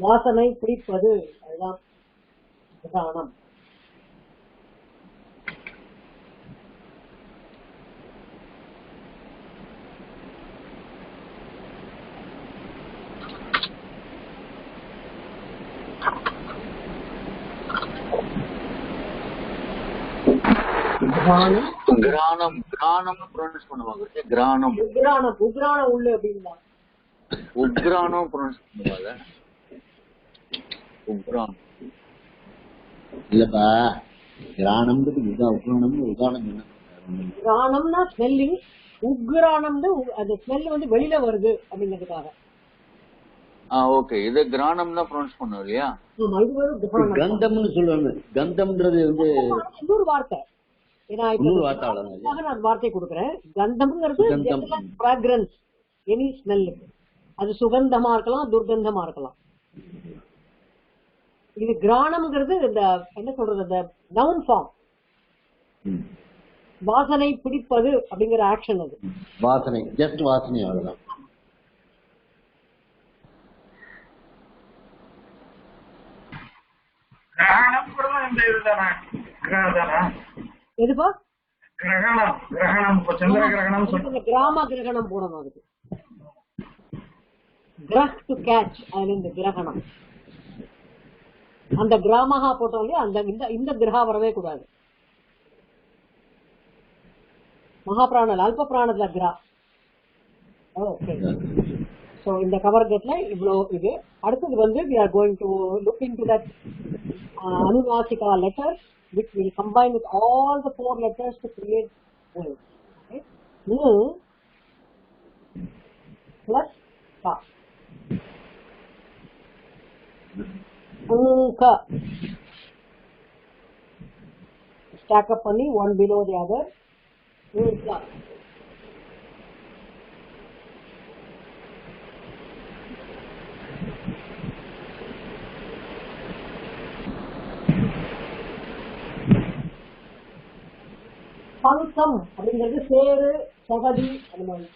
வாசனை பிடிப்பது, அதுதான் கிராணம். கிராணம் ப்ரொனவுன்ஸ் பண்ணுவாங்க. கிராணம் உக்ராணம் உள்ள அப்படின்னா உக்ராணம் ப்ரொனவுன்ஸ் பண்ணுவாங்க. உக்ராணம் இல்லப்பா, கிராணம்ன்றது உதாரணம். கிராணம்னா ஸ்மெல்லிங், உக்ராணம்னு அந்த ஸ்மெல் வந்து வெளியில வருது அப்படிங்கிறதுக்காக. ஓகே, இது கிராணம் தான் ப்ரொனவுன்ஸ் பண்ணுவோம் இல்லையா? கந்தம்னு சொல்லுவாங்க. கந்தம்ன்றது வந்து இன்னொரு வார்த்தை. நான் வார்த்தை கொடுக்குறேன். கந்தம்ங்கிறது ஃப்ராக்ரன்ஸ், எனி ஸ்மெல். அது சுகந்தமா இருக்கலாம், துர்கந்தமா இருக்கலாம். இது கிராணம்ங்கிறது இந்த என்ன சொல்றது, இந்த நவுன் ஃபார்ம். வாசனை பிடிப்பது அப்படிங்கிற ஆக்ஷன். அது வாசனை, ஜஸ்ட் வாசனை, அவ்வளவுதான். கிரகணம் கூட இந்த இதுதானா? கிரகதானா? எதுப்பா? கிரகணம் சந்திர கிரகணம் சொல்லுங்க. கிராம கிரகணம் போடணும் அதுக்கு. கிரஹ் டு கேட்ச், அதுல இந்த கிரகணம். அந்த கிராமஹா போட்டோம் இல்லையா, அந்த இந்த கிரகா வரவே கூடாது. மகாபிராணல் அல்ப பிராணத்துல கிரா. Okay, So in the cover getla ivlo idu adutha vandu we are going to look into that Anunasika letters which will combine with all the 4 letters to create words. Okay, plus ka anka stack up panni one below the other. Anka பங்கம் அப்படிங்கிறது சேரு சகதி அந்த மாதிரி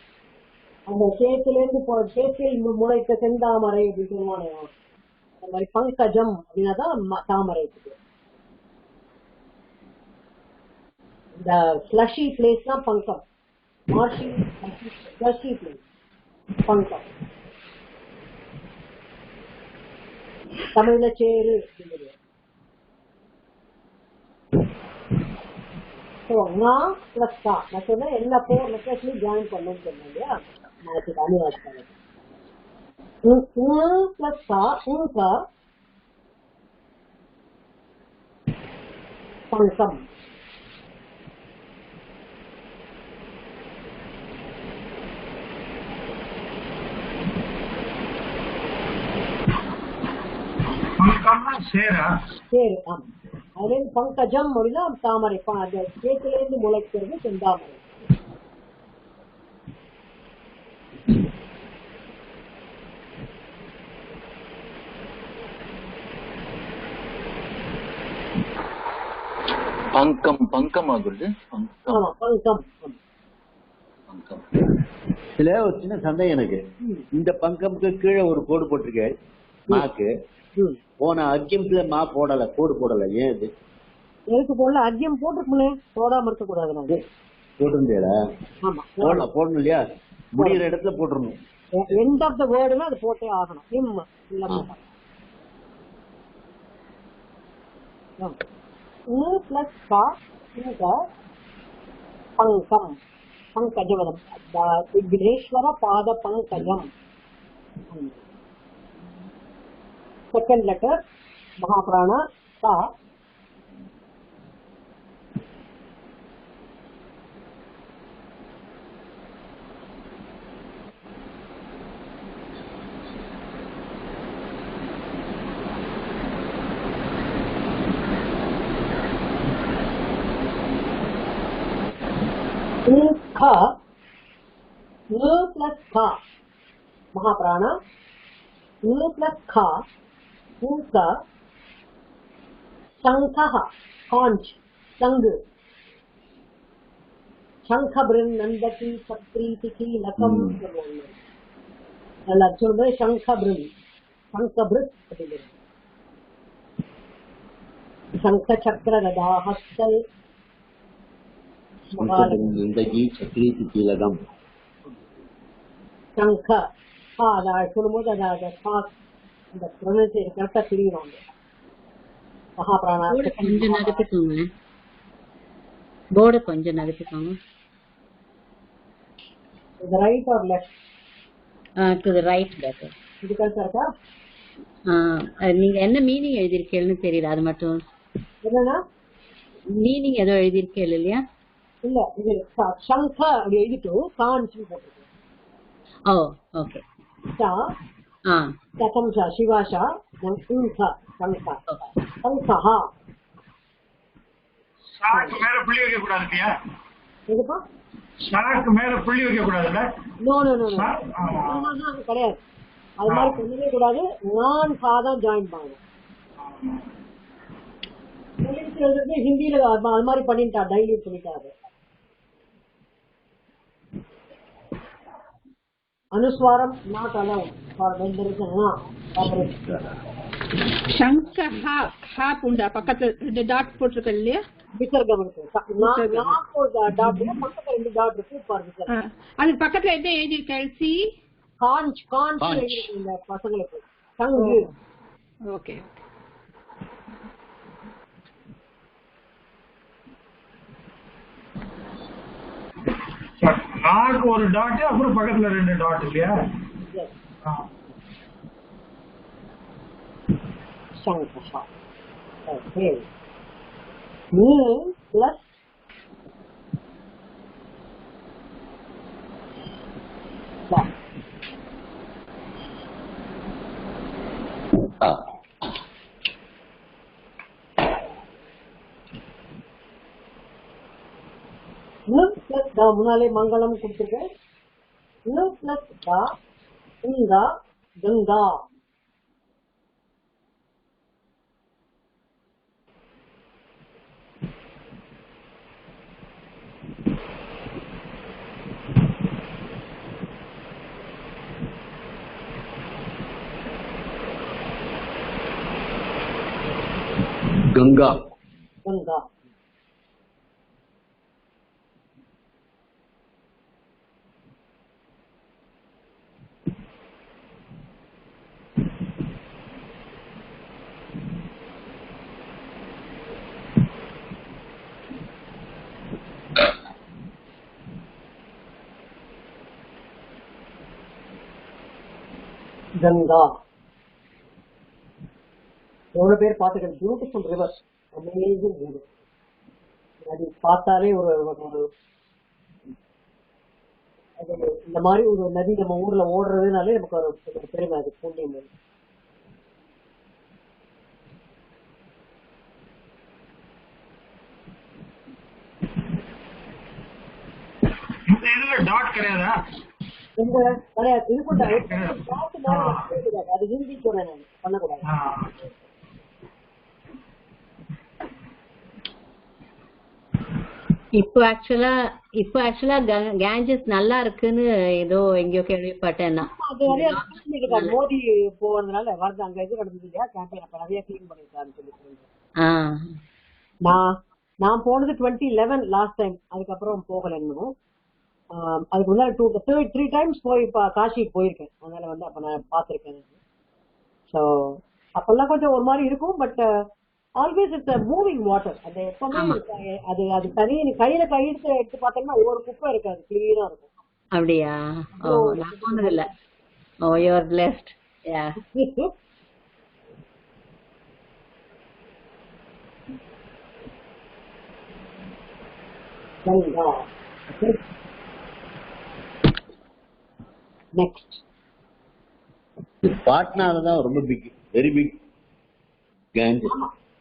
அந்த சேத்திலேருந்து சேத்தில் முளைத்த செந்தாமரை அப்படின்னு சொல்லுவாங்க. அந்த மாதிரி பங்கஜம் அப்படின்னா தான் தாமரை. இந்த ஸ்லஷி பிளேஸ் தான் பங்கம். மார்ஷி ஸ்லஷி பிளேஸ் பங்கம். தமிழ்ல சேரு அப்படிங்கிறது. நான் சொன்ன எல்லா 4 லெட்டர்ஸ்லயும் ஜாயின் பண்ணணும்னு சொன்னேன் இல்லையா, நாளைக்கு அனுவாசிக்காங்க. பிளஸ் பங்கம். சேரு ஆமா. அதுல இருந்து பங்கஜம் அப்படின்னா தாமரை. அந்த சேத்துல இருந்து முளைக்கிறது செந்தாமரை. பங்கம் பங்கம் ஆகுது. ஆமா பங்கம். இதுல ஒரு சின்ன சந்தேகம் எனக்கு. இந்த பங்கம்க்கு கீழே ஒரு கோடு போட்டிருக்கேன் மாக்கு. போன அர்க்கியம்ல மா போடல, கோடு போடல. ஏன் இது எதுக்கு போடல? அர்க்கியம் போட்டுருக்கே, போடாம இருக்க கூடாது. நாங்க போட்டிருந்தேடா. ஆமா போடலாம், போடணும் இல்லையா? முடிகிற இடத்துல போட்டுருணும். எண்ட் ஆஃப் த வேர்டுனா அது போட்டே ஆகணும். பிளஸ் பங்கம் பங்கஜம். விக்னேஸ்வர பாத Pankajam. Second letter Mahaprana Sa. Kha plus Kha Mahaprana plus Kha. Unka Shankha conch Sang Shankhabrin Nandati Sakriti Lakam. Alla சொல்ற Shankhabrin Shankhabrit அப்படிங்கிறது. சங்க சக்கர கதா ஹஸ்தல் நந்தகி சக்ரீதி கீலகம். சங்க அதை சொல்லும்போது அதை இந்த ப்ரொனன்சியேஷன் கரெக்டா தெரியணும். மகாபிராணா கொஞ்சம் நகர்த்திக்கோங்க, போர்டு கொஞ்சம் நகர்த்திக்கோங்க. The right or left? To the right better. இது கரெக்டா இருக்கா? நீங்க என்ன மீனிங் எழுதிருக்கீங்கன்னு தெரியல, அது மட்டும். என்னன்னா மீனிங் ஏதோ எழுதிருக்கீங்க இல்லையா? இல்ல, இது சங்க அப்படி எழுதிட்டு கான்ஸ் போட்டுருக்கு. ஓ ஓகே. சகம்சா சிவாஷா சங்கா சங்கா சங்கா. சாக்கு மேல புள்ளி வைக்க கூடாது இல்லையா? எதுப்பா? சாக்கு மேல புள்ளி வைக்க கூடாதுல்ல? நோ நோ நோ கிடையாது. அது மாதிரி பண்ணவே கூடாது. நான் சாதான் ஜாயின் பண்ணணும். ஹிந்தியில அது மாதிரி பண்ணிட்டா, டைல்யூட் பண்ணிட்டாரு. அனுஸ்வாரம் not allowed for when there is a na. சங்க ஹா ஹா புண்டா பக்கத்துல ரெண்டு டாட் போட்டுருக்கு இல்லையா? விசர்கம் இருக்கு. நான் போட டாட் இல்ல, பக்கத்துல ரெண்டு டாட் இருக்கு ஃபார் விசர்கம். அது பக்கத்துல என்ன எழுதி இருக்கு? சி காஞ்ச் காஞ்ச் எழுதி இந்த பசங்களுக்கு சங்கு. ஓகே. நாக்கு ஒரு டாட், அப்புறம் பக்கத்துல ரெண்டு டாட் இல்லையா? Shankha. Okay. Ni plus Sa. N plus da முன்னாலே மங்களம் கொடுத்திருக்கேன். N plus da Inga Ganga. Ganga. Ganga. Ganga. எவ்வளவு பேர் பார்த்துக்கிறது பியூட்டிஃபுல் ரிவர், அமேசிங் ரிவர். அது பார்த்தாலே ஒரு இந்த மாதிரி ஒரு நதி நம்ம ஊர்ல ஓடுறதுனாலே நமக்கு ஒரு பெருமை, அது புண்ணியம். டாட் கிடையாதா? கிடையாது, இது கூட அது ஹிந்தி சொன்னேன் நான், பண்ணக்கூடாது. இப்போ ஆக்சுவலா கேஞ்சஸ் நல்லா இருக்குன்னு ஏதோ எங்கேயோ கேள்விப்பட்டேன் நான். மோடி போவதுனால வருது, அங்க இது நடந்தது இல்லையா கேம்பெயின், அப்ப நிறைய கிளீன் பண்ணிருக்காருன்னு சொல்லி. நான் போனது 2011 லாஸ்ட் டைம், அதுக்கப்புறம் போகல இன்னும். அதுக்கு முன்னாடி 3 times போய் காசிக்கு போயிருக்கேன். அதனால வந்து அப்ப நான் பாத்திருக்கேன். ஸோ அப்பெல்லாம் கொஞ்சம் ஒரு மாதிரி இருக்கும், but always it's moving water. அது எப்பவுமே அது அது தனி கையில எடுத்து பார்த்தோம்னா ஒவ்வொரு குப்பை இருக்காது, கிளீனா இருக்கும். அப்படியா? நான் போனது இல்ல. Oh, you are blessed. Yeah. Next பாட்னால தான் ரொம்ப பிக், வெரி பிக் கேஞ்சஸ்.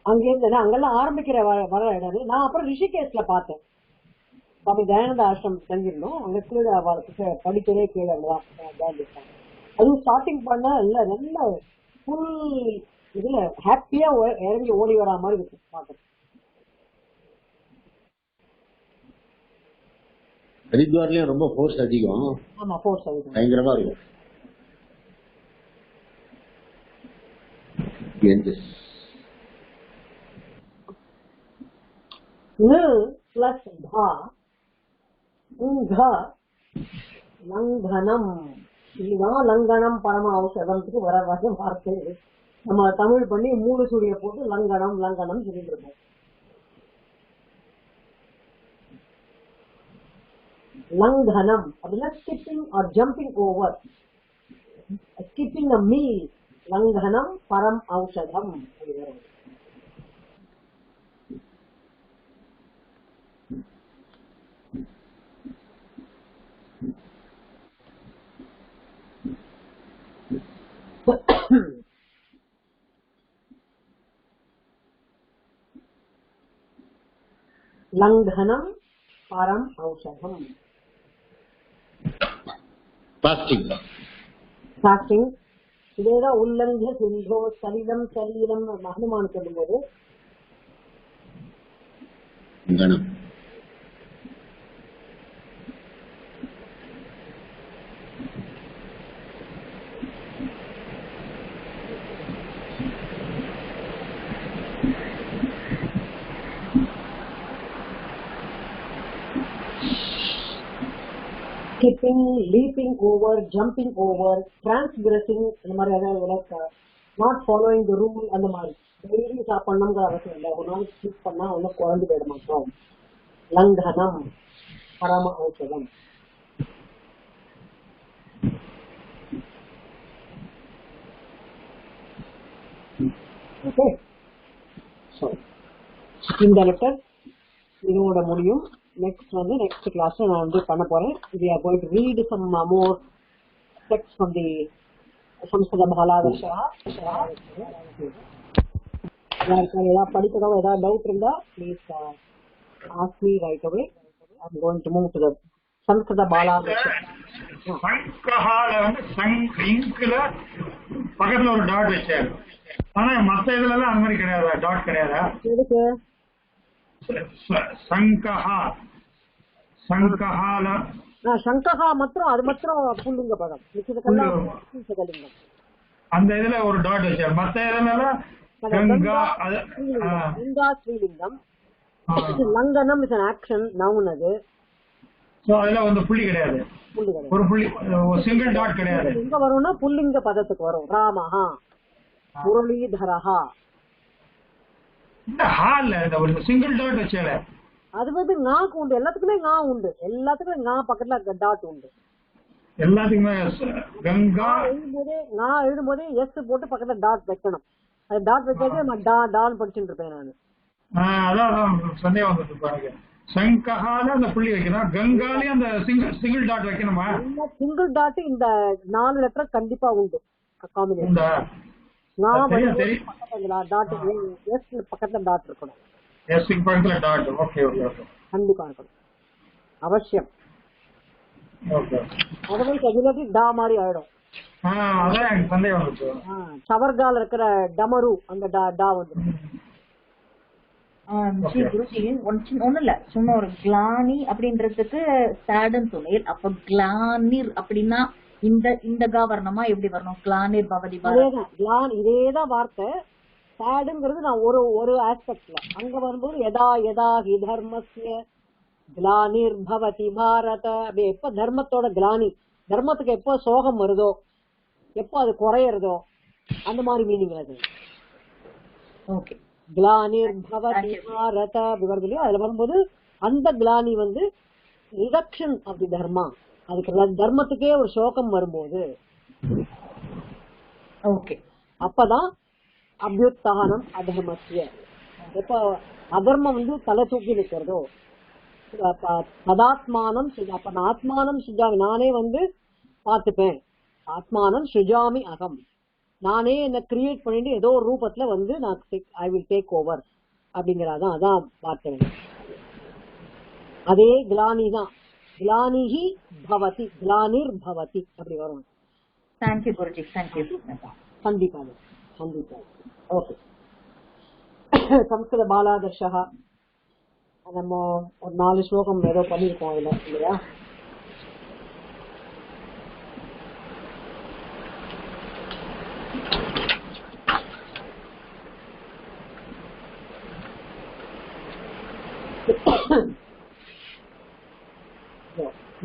அங்க இருந்து அங்கெல்லாம் ஆரம்பிக்கிற வர இடம். நான் அப்புறம் ரிஷிகேஷ்ல பார்த்தேன். சுவாமி தயானந்த ஆசிரம் செஞ்சிருந்தோம். அங்க கீழே படிக்கவே கீழே அதுவும் ஸ்டார்டிங் பண்ணா இல்ல, நல்ல ஃபுல் இதுல ஹாப்பியா இறங்கி ஓடி வரா மாதிரி இருக்கு பார்க்க. ஹரித்வார்லயும் ரொம்ப ஃபோர்ஸ் அதிகம். ஆமா, ஃபோர்ஸ் அதிகம், பயங்கரமா இருக்கும். பிளஸ் லங்கனம். இதுதான் லங்கனம் பரம அவசரத்துக்கு வர வார்த்தை. நம்ம தமிழ் பண்ணி 3 சூரிய போட்டு லங்கனம் லங்கனம் சொல்லிட்டு இருக்கோம். லங்கனம் அப்படின்னா skipping or jumping over, skipping a meal. லங்கனம் பரம் ஔஷதம். லங்கனம் பரம் ஔஷதம். ஃபாஸ்டிங் இதேதான். உல்லங்க சிந்தோ சலிலம் சலீலம் ஹனுமான் சொல்லும்போது skipping, leaping over, jumping over, transgressing, அந்த மாதிரி ஏதாவது not following the rule, அந்த மாதிரி டெய்லி சாப்பிடணுங்கிற அவசியம் இல்லை. ஒரு நாள் ஸ்கிப் பண்ணா ஒன்னும் குழந்தை போயிட மாட்டோம். லங்கனம் பரம ஔஷதம். ஓகே. ஸோ இந்த லெட்டர் இதோட முடியும். நெக்ஸ்ட் கிளாஸ்ல நான் வந்து பண்ண போறேன். we are going to read some more texts from the சம்ஸ்கிருத பாலாதர்ஷா. ஏதாவது படிக்கிறோம், ஏதாவது டவுட் இருந்தா please ask me right away. I'm going to move to the சம்ஸ்கிருத பாலாதர்ஷா. சங்கஹால வந்து இங்க்ல பக்கத்துல ஒரு டாட் வச்சாரு. ஆனா மத்த இதுல எல்லாம் அந்த மாதிரி கிடையாதா? டாட் கிடையாதா? எதுக்கு சங்கஹா சங்கஹால சங்கஹா மாத்திரம் அது மாத்திரம் புல்லிங்க பதம். மிச்சதுக்கெல்லாம் அந்த இதுல ஒரு டாட் வச்சாரு. மத்த இதுல எல்லாம் கங்கா கங்கா ஸ்ரீலிங்கம். லங்கனம் இஸ் an action noun. அது சோ அதுல வந்து புள்ளி கிடையாது. ஒரு புள்ளி சிங்கிள் டாட் கிடையாது. எங்க வரும்னா புல்லிங்க பதத்துக்கு வரும். ராமஹா முரளிதரஹா. இந்த ஹால்ல இந்த ஒரு சிங்கிள் டாட் வச்சால அது வந்து ஞாக்கு உண்டு. எல்லாத்துக்குமே ஞா உண்டு. எல்லாத்துக்குமே ஞா பக்கத்துல டாட் உண்டு. எல்லாத்துக்குமே கங்கா எழுதும் போதே எஸ் போட்டு பக்கத்துல டாட் வைக்கணும். அது டாட் வச்சாலே நான் டான் படிச்சுட்டு இருப்பேன் நானு. அதான் சந்தேகம் வந்துட்டு. சங்கஹால அந்த புள்ளி வைக்கணும், கங்காலையும் அந்த சிங்கிள் டாட் வைக்கணுமா? சிங்கிள் டாட் இந்த 4 லெட்டர் கண்டிப்பா உண்டு. காம்பினேஷன் பக்கத்துல டாட் இருக்கணும். கண்டிப்பா இருக்கணும், அவசியம். அதர்வைஸ் ரெகுலர்லி டா மாதிரி ஆயிடும். சவர்கால இருக்கிற டமரு அந்த டா வந்து ஒண்ணு இல்ல, சும்மா ஒரு கிளானி அப்படின்றதுக்கு சேடுன்னு சொன்னேன். அப்ப கிளானிர் அப்படின்னா இந்த கா வரணுமா? எப்படி வரணும்? கிளானிர் பவதி. இதேதான் வார்த்தை. சேடுங்கிறது நான் ஒரு ஆஸ்பெக்ட்ல அங்க வரும்போது எதா எதா ஹி தர்மஸ்ய கிளானிர் பவதி பாரத. அப்படி எப்ப தர்மத்தோட கிளானி, தர்மத்துக்கு எப்போ சோகம் வருதோ, எப்போ அது குறையறதோ, அந்த மாதிரி மீனிங் அது. ஓகே. கிளானிர் பவதி பாரத அப்படி வருது இல்லையா? அதுல வரும்போது அந்த கிளானி வந்து ரிடக்ஷன் ஆஃப் தி தர்மா. அதுக்கு தர்மத்துக்கே ஒரு சோகம் வரும்போது ஓகே அப்பதான் அபியுத்தானம் அதர்மத்திய. எப்ப அதர்மம் வந்து தலை தூக்கி நிற்கிறதோ ததாத்மானம். அப்ப நான் ஆத்மானம் சுஜாமி, நானே வந்து பார்த்துப்பேன். ஆத்மானம் சுஜாமி அகம், நானே என்ன கிரியேட் பண்ணிட்டு ஏதோ ஒரு ரூபத்துல வந்து நான் ஐ வில் டேக் ஓவர் அப்படிங்கறதான். அதான் பார்த்தேன். அதே கிளானி தான். கிளானிஹி பவதி, கிளானிர் பவதி அப்படி வரும். Thank you Guruji, thank you. கண்டிப்பா கண்டிப்பா. ஓகே. சம்ஸ்கிருத பாலாதர்ஷா நம்ம ஒரு 4 ஸ்லோகம் ஏதோ பண்ணிருக்கோம் அதுல இல்லையா?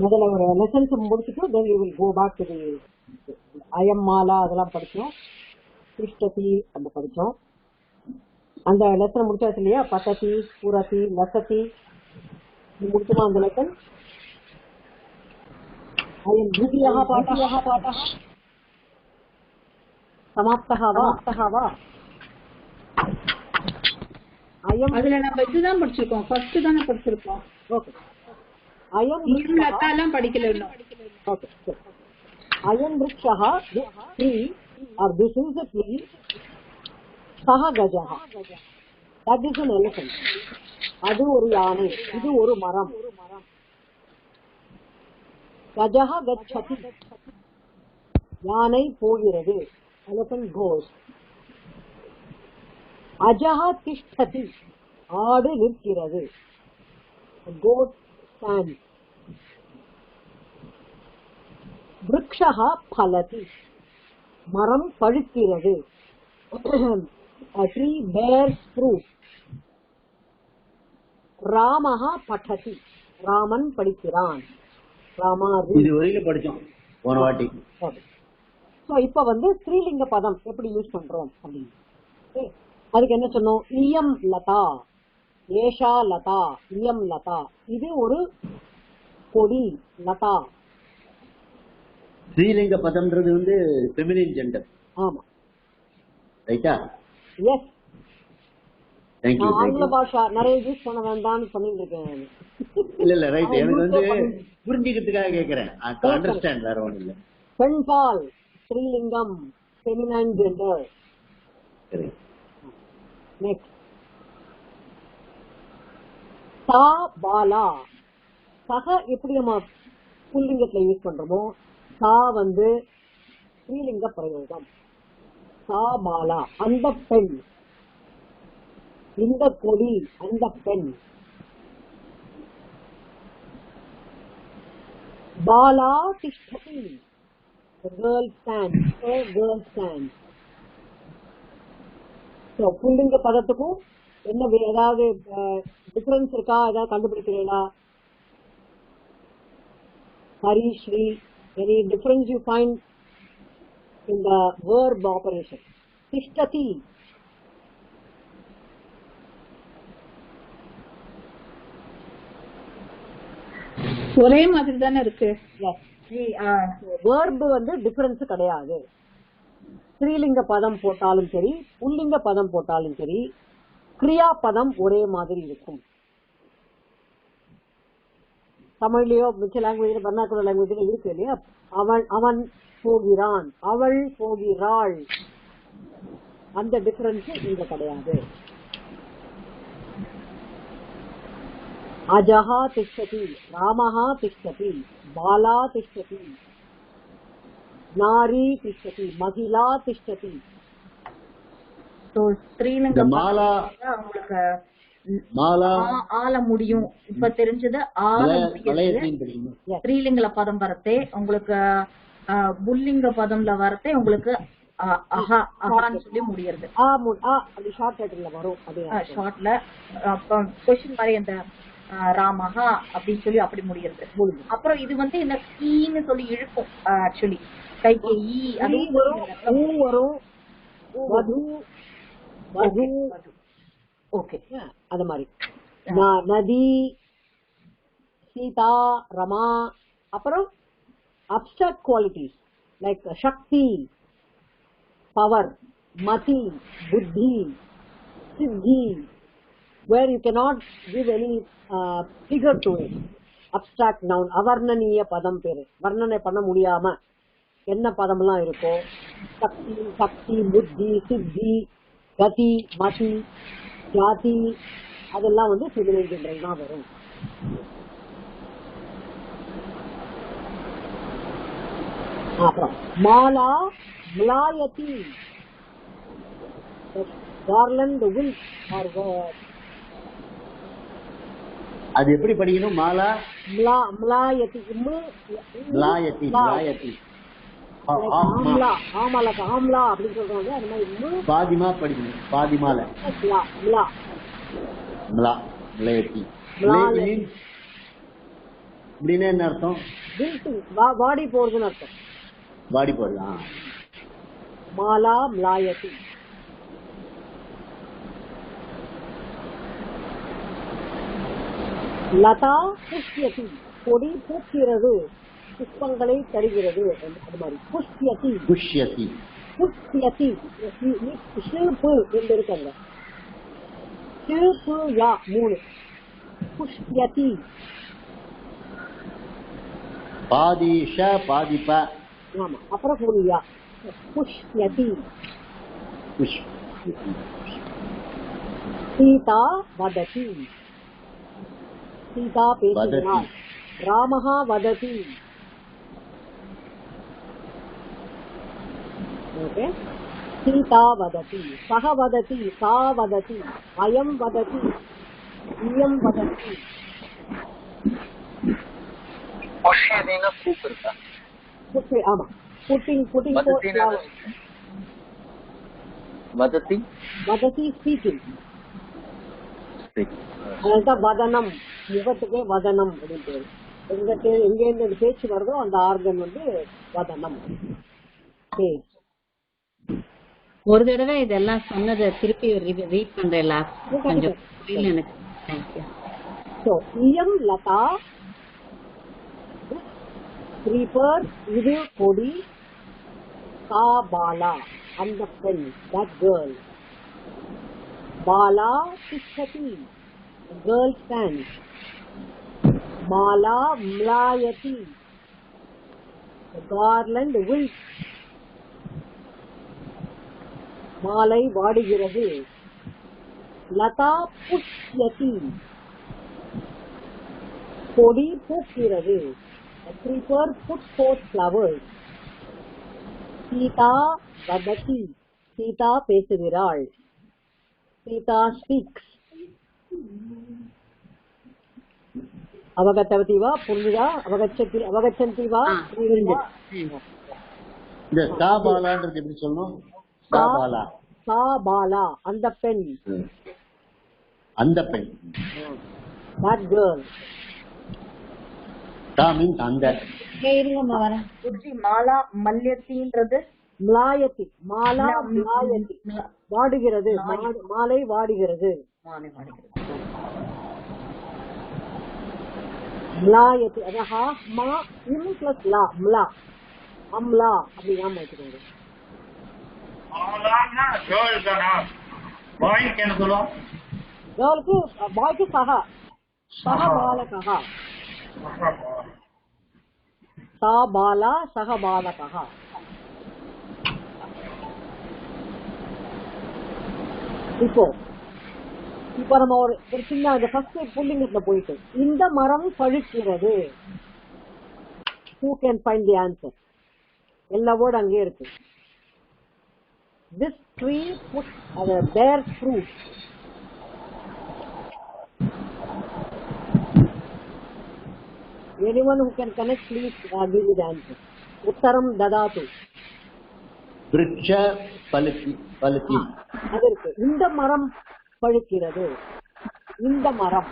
முதல்ல ஒரு லெசன்ஸ் முடிச்சுட்டு then we will go back to the அயம் மாலா அதெல்லாம் படிச்சோம். கிருஷ்டதி நம்ம படிச்சோம். அந்த லெசன் முடிச்சாச்சு இல்லையா? பத்ததி பூரதி லசதி முடிச்சுமா அந்த லெசன்? அயம் द्वितीयः पाठः समाप्तः वा? அயம் அதுல நம்ம இதுதான் படிச்சிருக்கோம், ஃபர்ஸ்ட் தானே படிச்சிருக்கோம். ஓகே. அயம் லதாலாம் படிக்கல இன்னும். ஓகே. அயம் விருக்ஷः tree or this is a tree. சஹ கஜः that is an elephant. அது ஒரு யானை, இது ஒரு மரம். கஜः கச்சதி, யானை போகிறது. elephant goes. அஜஹ திஷ்டதி, ஆடு நிற்கிறது. goat stands. விருக்ஷः பலதி, மரம் பழுக்கிறது. a tree bears fruit. ராமஹ படதி, Raman படிக்கிறான். ராமா இது வரைக்கும் படிச்சோம் போன வாட்டி. சோ இப்ப வந்து ஸ்ரீலிங்க பதம் எப்படி யூஸ் பண்றோம் அப்படின்னு அதுக்கு என்ன சொன்னோம்? இயம் லதா, ஏஷா லதா, இயம் லதா. இது ஒரு கொடி லதா. ஸ்ரீலிங்க பதம்ன்றது வந்து ஃபெமினின் ஜெண்டர். ஆமா, ரைட்டா? எஸ் தேங்க்யூ நான் ஆங்கில தேங்க்யூ. பாஷா நிறைய யூஸ் பண்ண வேண்டாம்னு பண்ணிட்டு இருக்கேன். இல்ல ரைட், எனக்கு வந்து புரிஞ்சுக்கிறதுக்காக கேக்குறேன். அண்டர்ஸ்டாண்ட், வேற ஒண்ணும் இல்ல. பெண்பால் ஸ்ரீலிங்கம், ஃபெமினைன் ஜெண்டர். சரி. நெக்ஸ்ட் சா பாலா. சக எப்படி நம்ம புல்லிங்கத்துல யூஸ் பண்றோமோ சா வந்து ஸ்ரீலிங்க பிரயோகம். சா பாலா அந்த பெண், இந்த கொடி அந்த பெண். பாலா திஷ்டதி, the girl stands, a girl stands. So புல்லிங்க பதத்துக்கும் என்ன ஏதாவது டிஃபரன்ஸ் இருக்கா, ஏதாவது கண்டுபிடிக்கிறீங்களா? Hari, Sri, any difference you find in the verb operation? திஷ்டதி ஒரே மாதிரி தானே இருக்கு. verb வந்து டிஃபரன்ஸ் கிடையாது. ஸ்ரீலிங்க பதம் போட்டாலும் சரி, புல்லிங்க பதம் போட்டாலும் சரி, கிரியா பதம் ஒரே மாதிரி இருக்கும். தமிழ்லயோ மிச்ச லாங்குவேஜ், வர்ணாக்குலர் லாங்குவேஜ்ல இருக்கு இல்லையா? அவன் போகிறான், அவள் போகிறாள், அந்த டிஃபரன்ஸ் இங்க கிடையாது. அஜஹா திஷ்டதி, ராமஹா திஷ்டதி, பாலா திஷ்டதி, நாரி திஷ்டதி, மகிழா திஷ்டதி. ஸ்ரீலிங்க மாலா உங்களுக்கு மாலா ஆல முடியும். இப்ப தெரிஞ்சது ஆல முடியும். ஸ்ரீலிங்க பதம் வரத்தே உங்களுக்கு புல்லிங்க பதம்ல வரத்தே உங்களுக்கு அஹா அஹான்னு சொல்லி முடியறது. ஷார்ட்ல கொஸ்டின் மாதிரி அந்த ராமஹா அப்படின்னு சொல்லி அப்படி முடியறது. அப்புறம் இது வந்து இந்த ஈன்னு சொல்லி இழுக்கும். ஆக்சுவலி கைக்கு ஈ அது வரும். ஓகே, அது மாதிரி நதி, சீதா, ரமா. அப்புறம் அப்ஸ்ட்ராக்ட் குவாலிட்டிஸ் லைக் சக்தி, பவர், மதி, புத்தி, சித்தி, where you cannot give any figure to it. abstract noun, அவர்ணனீய பதம் பேரு. வர்ணனை பண்ண முடியாம என்ன பதம்லாம் இருக்கோ, சக்தி, சக்தி, புத்தி, சித்தி, கதி, மதி, ஜாதி, அதெல்லாம் வந்து ஃபெமினைன் ஜெண்டர் தான் வரும். அப்புறம் மாலா மிலாயதி, garland will or அது எப்படி படிக்கணும்? மாலா மிலாயதி, மிலாயதி, மிலாயதி. ஆம்லா, ஆமலக, ஆம்லா அப்படின்னு சொல்றாங்க. அது மாதிரி பாதிமா படிக்கணும். பாதிமால மிலா, மிலா, மிலாயதி. அப்படின்னா என்ன அர்த்தம்? வாடி போறதுன்னு அர்த்தம். வாடி போறதா? மாலா மிலாயதி. லதா புஷ்யதி, கொடி பூக்கிறது, புஷ்பங்களை தருகிறது. அது மாதிரி புஷ்யதி, புஷ்யதி, புஷ்யதி. ஷில்பு என்று இருக்காங்க. ஷில்பு யா 3. புஷ்யதி. பாதிஷ பாதிப. ஆமா, அப்புறம் புரியா புஷ்யதி. சீதா வததி, சீதா பேசுகிறார். ராமஹா வததி. ஓகே, சீதா வததி, சஹ வததி, சா வததி, அயம் வததி, இயம் வததி. ஆமா, புட்டிங் வததி, வததி ஸ்பீக்கிங். அதுதான் வதனம், முகத்துக்கே வதனம் அப்படின்னு. எங்க இருந்து பேச்சு வருதோ அந்த ஆர்கன் வந்து வதனம். ஒரு தடவை இதெல்லாம் சொன்னதை திருப்பி ரீட் பண்றேன். கொஞ்சம் புரியல எனக்கு. தேங்க்யூ. ஸோ இயம் லதா, creeper, இது கொடி, கா பாலா அந்த பெண், that girl. Bala Tishati. The girl stands. Mala Mlayati. The garland wilts. Malai vadugirathu. Lata Pushyati. Kodi பூக்கிறது. A creeper puts forth flowers. Sita vadati. Sita பேசுகிறாள். Sita speaks. அவகத்தவதி வா புரியுதா? அவகச்சந்தி வா புரியுதா? இந்த சாபாலான்றது எப்படி சொல்லணும்? சாபாலா. சாபாலா அந்த பெண். அந்த பெண். That girl. சா மீன்ஸ் அந்த. இருங்கம்மா வரேன். புத்தி மாலா மல்யத்தின்றது மலாயத்தி. மாலா மலாயத்தி. வாடுகிறது. மாலை வாடுகிறது. மலாயத்தி. அதான் மா இம் பிளஸ் லா. மலா அம்லா அப்படி ஞாபகம் வச்சுக்கோங்க. பாய்க்கு என்ன சொல்லுவோம்? கேர்ளுக்கு பாய்க்கு சகா. சக பாலகா. சா பாலா சக பாலகா. இப்போ நம்ம ஒரு சின்ன ஃபர்ஸ்ட் புல்லிங்கத்துல போயிட்டு இந்த மரம் பழுக்கிறது. Who can find the answer? எல்லா வேர்டு அங்கே இருக்கு. This tree bears fruit. Anyone who can connect, please give me the answer. Uttaram dadatu. விருட்ச பலதி. பலதி. அது இருக்கு. இந்த மரம் பழுக்கிறது. இந்த மரம்.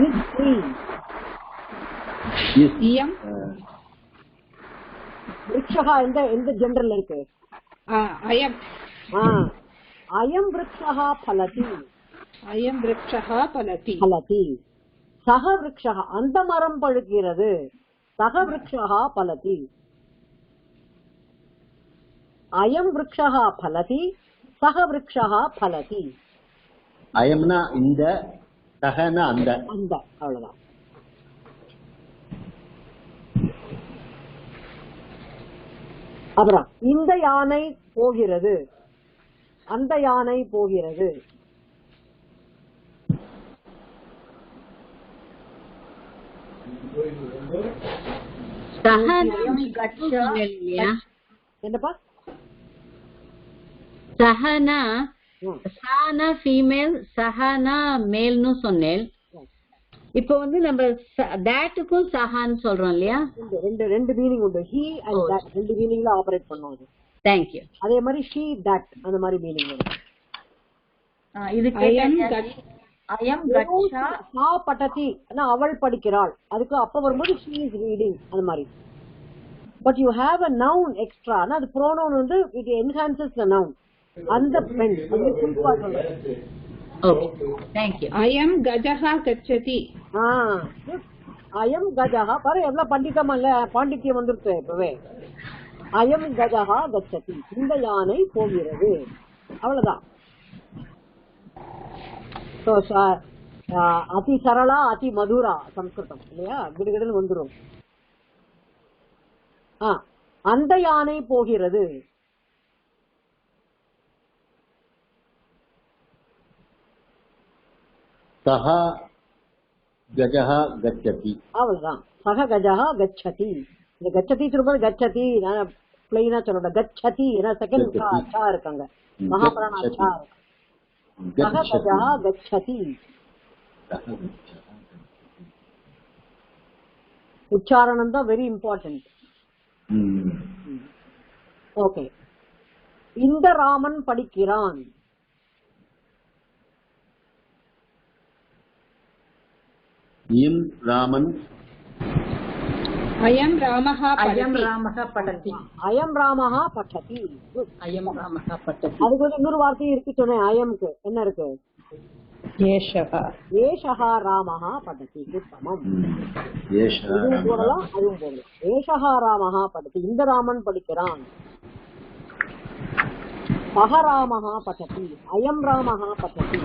This tree. இயம். விருட்சஹா எந்த ஜெண்டர்ல இருக்கு? அயம். அயம் விருட்சஹா பலதி. அயம் விருட்சஹா பலதி. பலதி. சக விருட்சஹா அந்த மரம் பழுக்கிறது. சக விருட்சஹா பலதி. அயம் விருட்சஹா பலதி. சக விருட்சஹா பலதி. அயம்னா இந்த, சகனா அந்த. அந்த அவ்வளவுதான். அப்புறம் இந்த யானை போகிறது. அந்த யானை போகிறது. என்னப்பா? சஹனா சானா ஃபீமேல், சஹனா மேல்னு சொன்னேன். இப்போ வந்து நம்ம தட்க்கும் சஹான்னு சொல்றோம் இல்லையா? ரெண்டு மீனிங் உண்டு. ஹி அண்ட் தட் ரெண்டு மீனிங்ல ஆபரேட் பண்ணுவோம். அது தேங்க் யூ. அதே மாதிரி ஷீ தட் அந்த மாதிரி மீனிங் வரும். இது அயம் கச்சா சா படதி அவள் படிக்கிறாள். அதுக்கு அப்ப வரும்போது she is reading அந்த மாதிரி. But you have a noun extra. அது pronoun வந்து it enhances the noun. அந்த பெண் அது குறிப்பா சொல்றது. Okay thank you. அயம் கஜஹா கச்சதி. அயம் கஜஹா பாரு எவ்வளவு பண்டிதம் இல்ல, பாண்டித்யம் வந்துருச்சு இப்பவே. அயம் கஜஹா கச்சதி இந்த யானை போகிறது. அவ்வளவுதான். அதி சரளா அதி மதுரா சம்ஸ்கிருதம் இல்லையா? கிடுகிடுன்னு வந்துரும். அந்த யானை போகிறது. சஹ கஜஹா கச்சதி. அவ்வளவுதான். சஹ கஜஹா கச்சதி. இந்த கச்சதி சொல்லும்போது கச்சதி பிளைனா சொல்லணும். கச்சதி ஏன்னா செகண்ட் அச்சா இருக்காங்க. மகாபிராண அச்சா இருக்கு. சஹ கஜஹா கச்சதி. உச்சாரணம் தான் வெரி இம்பார்ட்டன்ட். ஓகே. இந்த ராமன் படிக்கிறான். இம் ராமன். அயம் ராமஹா படதி. அயம் ராமஹா படதி. அயம் ராமஹா படதி. அயம் ராமஹா படதி. அதுக்கு வந்து இன்னொரு வார்த்தை இருக்கு சொன்னேன். அயம்க்கு என்ன இருக்கு? ஏஷஹா. ஏஷஹா ராமஹா படதி. உத்தமம். ஏஷஹா இதுவும் போடலாம் அதுவும் போடலாம். ஏஷஹா ராமஹா படதி. இந்த ராமன் படிக்கிறான். सः रामः पठति, अयं रामः पठति.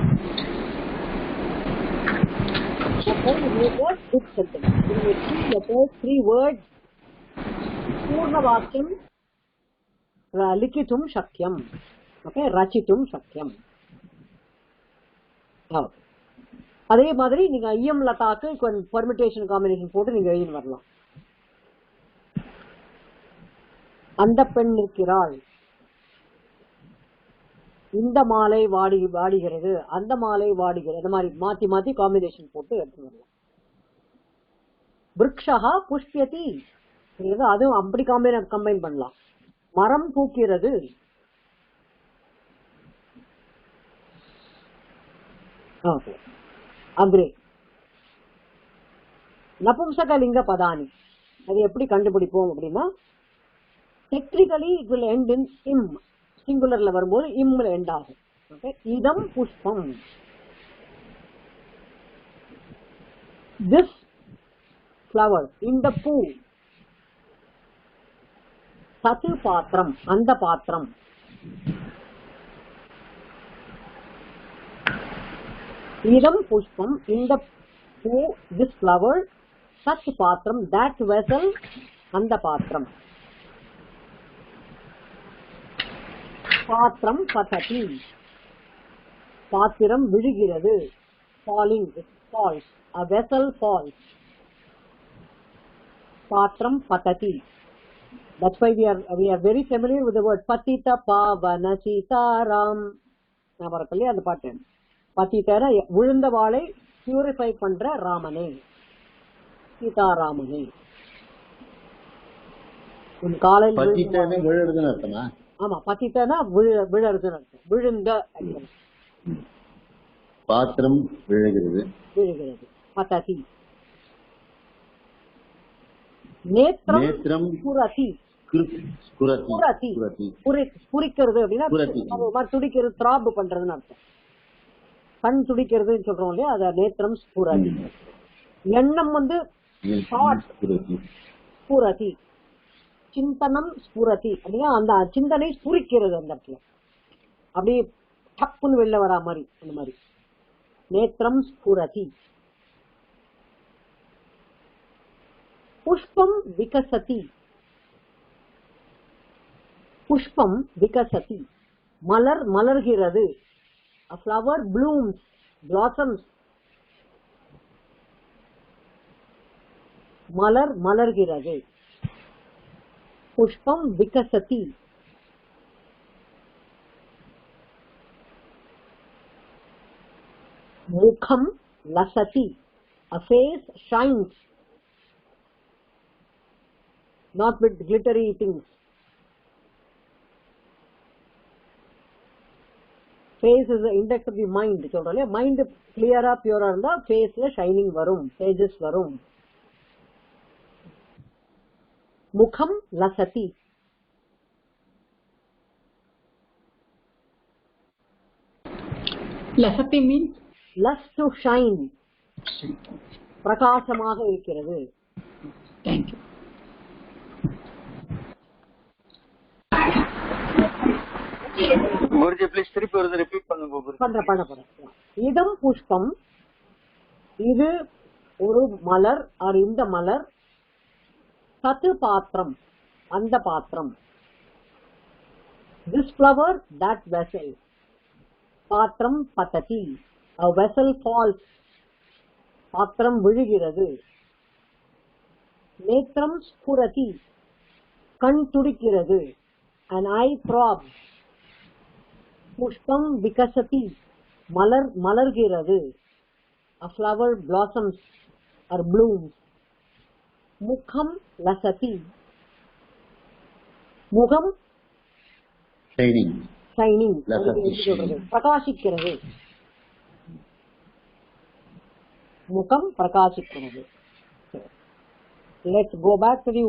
Then you make a good sentence. You make 3 letters, 3 words. पूर्णवाक्यं लिखितुं शक्यम्. Okay, रचितुं शक्यम्. அதே மாதிரி நீங்க ஐயம் லதாக்கு பெர்மிட்டேஷன் காம்பினேஷன் போட்டு நீங்க எழுதி வரலாம். அந்த பெண் இருக்கிறாள், இந்த மாலை வாடுகிறது, அந்த மாலை வாடுகிறது, இந்த மாதிரி மாத்தி மாத்தி காம்பினேஷன் போட்டு எடுத்து வரலாம். விருக்ஷா புஷ்யதி, அதுவும் அப்படி கம்பைன் பண்ணலாம். மரம் பூக்கிறது, அக்ரே. நபும்சகலிங்க பதானி அது எப்படி கண்டுபிடிப்போம் அப்படின்னா, technically it will end in இம். சிங்குலர்ல வரும்போது இம்ல எண்ட் ஆகும். இதம் புஷ்பம், திஸ் ஃப்ளவர், இந்த பூ. சத்து பாத்திரம், அந்த பாத்திரம். இதம் புஷ்பம், இந்த பூ, திஸ் ஃப்ளவர். சத் பாத்திரம், that vessel, அந்த பாத்திரம். பாத்திரம் பததி, பாத்திரம் விழுகிறது. falling, it falls, a vessel falls. பாத்திரம் பததி. That's why we are very familiar with the word patita pavana sitaram. நான் வரக்கலையே அந்த பாட்டு. பத்தித்தர விழுந்த வாளை பியூரிஃபை பண்ற ராமனே, சீதாராமனே. காலையில் ஆமா, பத்தித்தனா விழறதுன்னு அர்த்தம். விழுந்த பாத்திரம் விழுகிறது, பததி. நேத்திரம் புரதி, புரிக்கிறது அப்படின்னா துடிக்கிறது, திராப் பண்றதுன்னு அர்த்தம். கண் துடிக்கிறது சொல்றோம் இல்லையா, அத நேத்திரம் ஸ்புரதி. எண்ணம் ஸ்புரதி, சிந்தனம் ஸ்புரதி அப்படின்னா அந்த சிந்தனை ஸ்புரிக்கிறது அந்த இடத்துல, அப்படியே டப்புன்னு வெளில வரா மாதிரி. அந்த மாதிரி நேத்திரம் ஸ்புரதி. புஷ்பம் விகசதி, புஷ்பம் விகசதி, மலர் மலர்கிறது. A flower blooms, blossoms. மலர் மலர்கிறது. புஷ்பம் விகசதி. முகம் லசதி, a face shines, not with glittery things. Face is the index of the mind. சொல்றோம், மைண்ட் கிளியரா பியூரா இருந்தா ஃபேஸ்ல ஷைனிங் வரும், தேஜஸ் வரும். முகம் லசதி. லசதி மீன்ஸ் லஸ் டு ஷைன், பிரகாசமாக இருக்கிறது. தேங்க்யூ. குருஜி ப்ளீஸ் திருப்பி ஒரு ரிப்பீட் பண்ணுங்க. பண்ண இதம் புஷ்பம், இது ஒரு மலர், இந்த மலர். சத்து பாத்திரம், அந்த பாத்திரம். this flower, that vessel. பாத்திரம் பததி, a vessel falls, பாத்திரம் விழுகிறது. நேத்திரம் ஸ்புரதி, கண் துடிக்கிறது, an eye throbs. Pushpam விகசதி, Malar மலர்கிறது. a flower blossoms or blooms. முகம் லசதி, முகம் ஷைனிங், பிரகாசிக்கிறது. முகம் பிரகாசிக்கிறது. Let's go back to the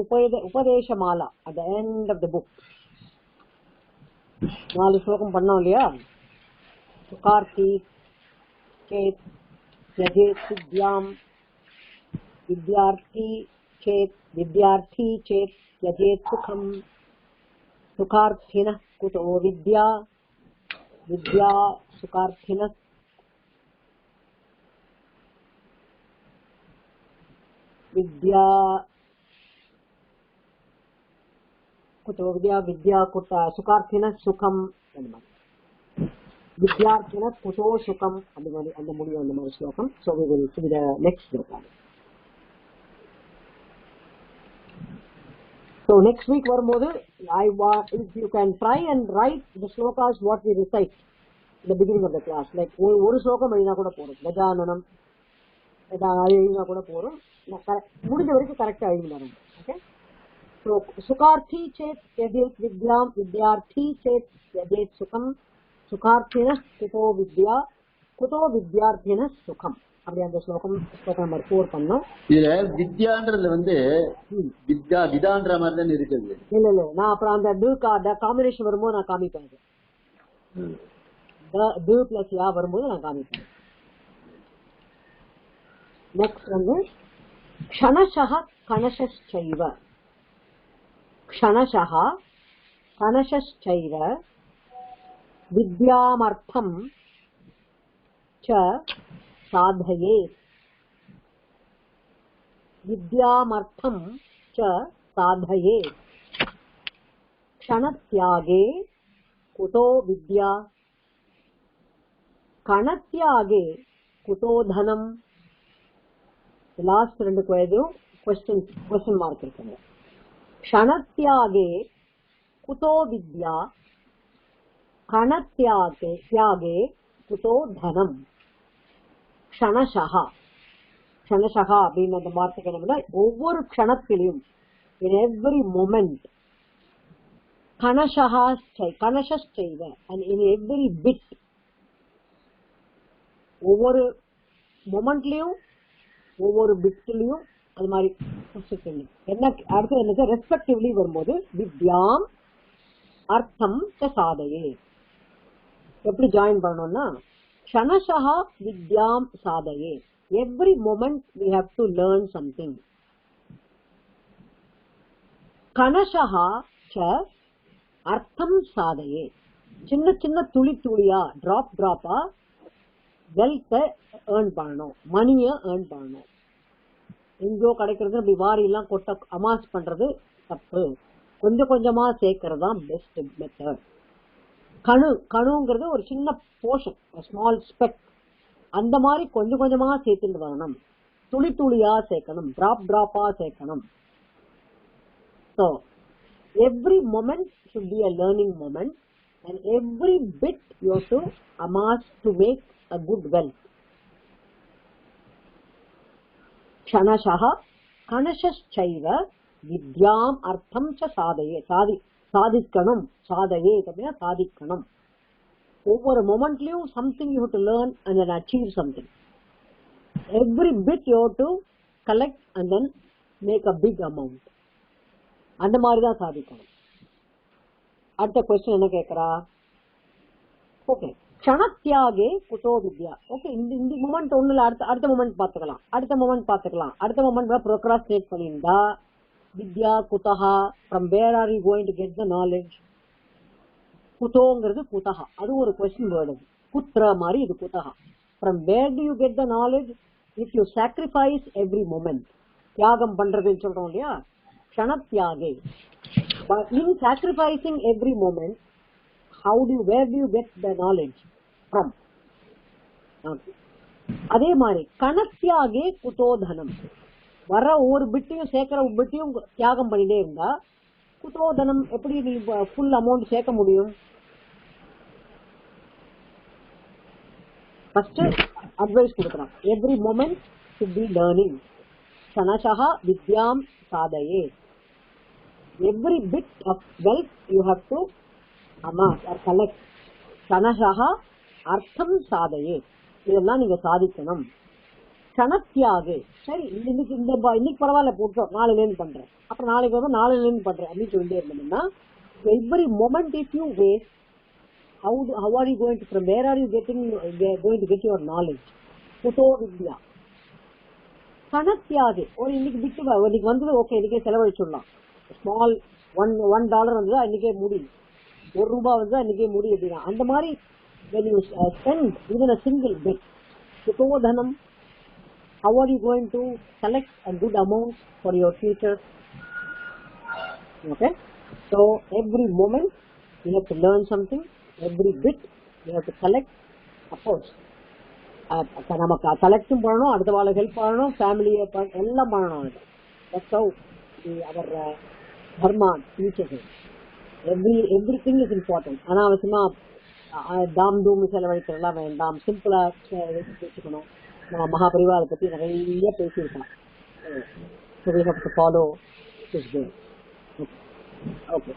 Upadesha Mala at the end of the book. 4 ஸ்லோகம் பண்ணோம் இல்லையா? சுகார்த்தி சேத் யஜேத் வித்யாம், வித்யார்த்தி சேத் யஜேத் சுகம், சுகார்த்தினः குதோ வித்யா विद्या सुखार्थिनः विद्या कुतो विद्या कुत सुखार्थिनः सुखम विद्यार्थिनः कुतो सुखम அந்த முடியும் அந்த மாதிரி ஸ்லோகம். So we will see the next sloka. So next week வரும்போது I want if you can try and write the slokas what we recite in the beginning of the class, like ஒரு ஸ்லோகம் எழுதினா கூட போறோம், கஜானனம் எழுதினா கூட போறோம், முடிஞ்ச வரைக்கும் கரெக்டா எழுதினாரு. ஓகே. So सुखार्थी चेत यदेत विद्याम विद्यार्थी चेत यदेत सुखम सुखार्थिनः कुतो विद्यार्थिनः सुखम அப்படி அந்த ஸ்லோகம் நம்பர் 4 பண்ணோம். இதுல வித்யான்றதுல வந்து விதான்ற மாதிரி தான் இருக்குது. இல்ல நான் அப்புறம் அந்த காம்பினேஷன் வரும்போது நான் காமிப்பேன். து பிளஸ் யா வரும்போது நான் காமிப்பேன். நெக்ஸ்ட் வந்து க்ஷணஷः கணஷश्चैव க்ஷணஷः கணஷश्चैव विद्यामर्थं च साधयेत् विद्यामर्थं च साधयेत् क्षणत्यागे कुतो विद्या कणत्यागे कुतो धनम. लास्ट ரெண்டு क्वेश्चन मार्क இருக்குங்க. क्षणत्यागे कुतो विद्या कणत्यागे कुतो धनम. क्षणशः அப்படின்னு அந்த வார்த்தைக்கு என்ன, ஒவ்வொரு க்ஷணத்திலும் in every moment கணஷश्चैव and in every bit ஒவ்வொரு மொமெண்ட்லயும் ஒவ்வொரு பிட்லயும் அது மாதிரி என்ன அடுத்து என்ன ரெஸ்பெக்டிவ்லி வரும்போது வித்யாம் அர்த்தம் சாதையே எப்படி ஜாயின் பண்ணணும்னா க்ஷணஷः வித்யாம் சாதையே. Every moment we have to learn something. கணஷः ச அர்த்தம் சாதையே. சின்ன சின்ன துளியா டிராப்பா வெல்த் ஏர்ன் பண்ணணும், மணிய ஏர்ன் பண்ணணும். எங்கோ கிடைக்கிறது அப்படி வாரி எல்லாம் கொட்ட அமாஸ் பண்றது தப்பு. கொஞ்சம் கொஞ்சமா சேர்க்கறது தான் பெஸ்ட் மெத்தட். கணுங்கிறது ஒரு சின்ன போர்ஷன், ஸ்மால் ஸ்பெக். அந்த மாதிரி கொஞ்சம் கொஞ்சமா சேர்த்துட்டு வரணும், துளியா சேர்க்கணும், டிராப்பா சேர்க்கணும். So every moment should be a learning moment and every bit you have to amass to make a good wealth. क्षणशः कणशश्चैव विद्याम अर्थम च साधये. சாதிக்கணும், சாதையே அப்படின்னா சாதிக்கணும். ஒவ்வொரு மொமெண்ட்லயும் something you have to learn and then achieve something. Every bit you have to collect and then make a big amount. அந்த மாதிரிதான் சாதிக்கணும். அடுத்த கொஸ்டின் என்ன கேக்குறா? ஓகே, க்ஷணத்யாகே குதோ வித்யா. ஓகே, இந்த மொமெண்ட் ஒண்ணுல அடுத்த மொமெண்ட் பாத்துக்கலாம், அடுத்த மொமெண்ட் ப்ரோக்ராஸ்டினேட் பண்ணிருந்தா வித்யா குதஹா, from where are you going to get the knowledge? குதோங்கிறது குதஹா, அது ஒரு கொஸ்டின் வேர்டு. புத்திர மாதிரி இது குதஹா. From where do you get the knowledge? If you sacrifice every moment, தியாகம் பண்றதுன்னு சொல்றோம் இல்லையா, க்ஷணத்யாகே. But in sacrificing every moment, where do you get the knowledge from? அதே மாதிரி கணத்யாகே குதோ தனம். வர ஒவ்வொரு பிட்டையும் சேர்க்கிற பிட்டையும் தியாகம் பண்ணிட்டே இருந்தா குதோ தனம் எப்படி நீ ஃபுல் அமௌண்ட் சேர்க்க முடியும்? ஃபர்ஸ்ட் அட்வைஸ் கொடுக்குறான், every moment should be learning. க்ஷணஷः வித்யாம் சாதையே. Every bit of wealth you have to amass or collect. க்ஷணஷः அர்த்தம் சாதையே. இதெல்லாம் நீங்க சாதிக்கணும். க்ஷணத்யாகே. சரி, இன்னைக்கு பரவாயில்ல போட்டோம், நாளைல இருந்து பண்றேன், அப்புறம் நாளைக்கு வந்து நாளைல இருந்து பண்றேன் அப்படின்னு சொல்லிட்டே இருந்தோம்னா every moment if you waste, how are you going to, from where are you going to get your knowledge? குதோ வித்யா. க்ஷணத்யாகே. ஒரு இன்னைக்கு வந்து ஓகே இன்னைக்கே செலவழிச்சுடலாம். ஸ்மால் $1 வந்ததா இன்னைக்கே முடியும், ₹1 வந்ததா இன்னைக்கே முடியும் அப்படின்னா அந்த மாதிரி when you spend even a single bit, Kutodhanam, how are you going to collect a good amount for your future? Okay, so every moment you have to learn something, every bit you have to collect. Of course, நமக்கு கலெக்டும் பண்ணணும், அடுத்த வாழ help பண்ணணும், ஃபேமிலியை எல்லாம் பண்ணணும். That's how our dharma teaches us. Everything is important. அனாவசியமா தாம் தூம் செலவழிக்கிறதெல்லாம் வேண்டாம், சிம்பிளா பேசிக்கணும். நம்ம மகாபரிவா அதை பத்தி நிறைய பேசியிருக்கலாம். So we have to follow this way. Okay.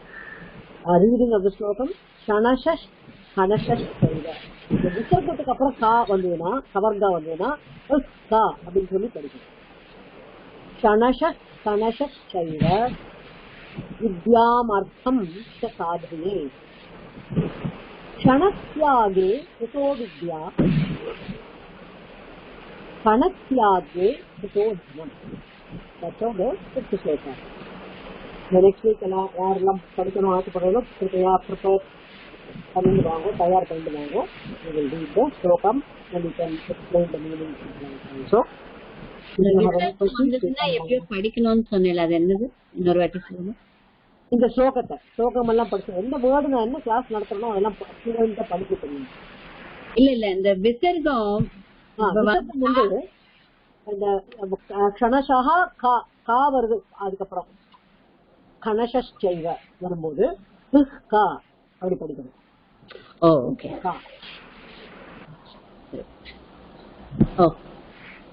Reading of the slokam. Shanashash Hanashash Chaiva. இந்த விசர்க்கத்துக்கு அப்புறம் கா வந்ததுன்னா, கவர்கா வந்ததுன்னா கா அப்படின்னு சொல்லி படிக்கணும். Shanashash Hanashash Chaiva வித்யாமர்த்தம் ச சாதயே. க்ஷணத்யாகே குதோ வித்யா, கணத்யாகே குதோ தனம். That's how the fifth sloka. The next week யாரெல்லாம் படிக்கணும் ஆசைப்படுறதோ கிருப்பையா ப்ரிப்பேர் பண்ணிட்டு வாங்க, தயார் பண்ணிட்டு வாங்க. We will read the slokam and we can explain the meaning also. எப்படியோ படிக்கணும்னு சொன்னேன், அது என்னது இன்னொரு வாட்டி சொல்லுங்க. இந்த ஸ்லோகம் எல்லாம் படிச்சு எந்த வேர்டு நான் என்ன கிளாஸ் நடத்தணும் அதெல்லாம் ஸ்டூடெண்ட்டை படிக்க தெரியும். இல்ல இந்த விசர்க்கம் வந்து இந்த க்ஷணஷா கா வருது, அதுக்கப்புறம் கணஷைவ வரும்போது கா அப்படி படிக்கணும். ஓகே.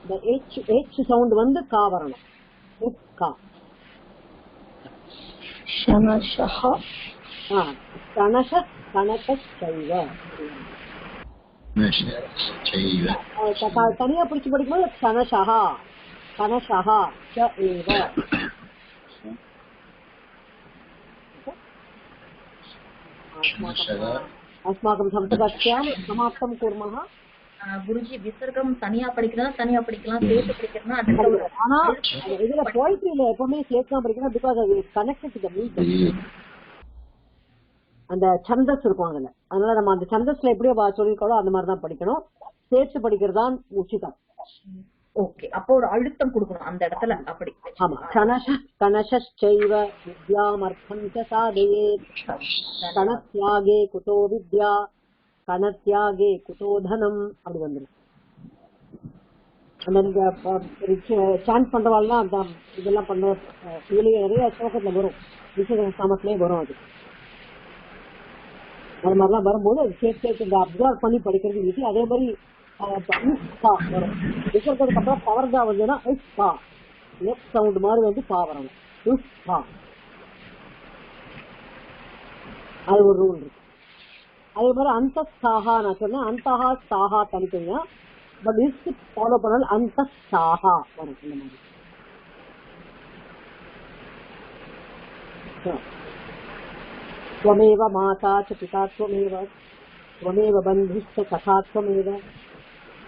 இந்த H சவுண்ட் வந்து கா வரணும். கா தனியா பிடிச்சு படிக்கும்போது கணஷா கணஷா अस्माकं संस्कृत्यां समाप्तं कुर्मः. குருஜி விசர்க்கம் தனியா படிக்கலாம், தனியா படிக்கலாம், சேர்த்து படிக்கிறதுனா ஆனா இதுல போயிட்ரியில எப்பவுமே சேர்த்து படிக்கணும். பிகாஸ் அது கனெக்டட் டு தி மீட்டர். அந்த சந்தஸ் இருக்கும் அதுல, அதனால நம்ம அந்த சந்தஸ்ல எப்படியோ சொல்லிருக்கோம் அந்த மாதிரி தான் படிக்கணும். சேர்த்து படிக்கிறது தான் உச்சிதம். ஓகே, அப்போ ஒரு அழுத்தம் கொடுக்கணும் அந்த இடத்துல. அப்படி ஆமா. கணஷைவ வித்யாமர்த்தம் ச சாதயே. கணத்யாகே குதோ வித்யா, கணத்யாகே குதோ தனம் அப்படி வந்துடும். அந்த சாண்ட் பண்றவாள்லாம் அந்த இதெல்லாம் பண்ண இதுலயே நிறைய ஸ்லோகத்துல வரும், விசேஷ சாமத்திலே வரும். அது மாதிரிலாம் வரும்போது அது சேர்த்து இந்த அப்சர்வ் பண்ணி படிக்கிறது ஈஸி. அதே மாதிரி வரும் விசர்க்கத்துக்கு அப்புறம் பவர்தா வந்துன்னா பா லெஃப்ட் சவுண்ட் மாதிரி வந்து பா வரணும். அது ஒரு ரூல் இருக்கு. அதே மாதிரி அந்த சாஹா நான் சொன்னேன், அந்தஹா சாஹா தனித்தனியா, பட் இஸ் ஃபாலோ பண்ணாலும் அந்த சாஹா வரும். இந்த மாதிரி त्वमेव माता च पिता त्वमेव, त्वमेव बन्धुश्च सखा त्वमेव,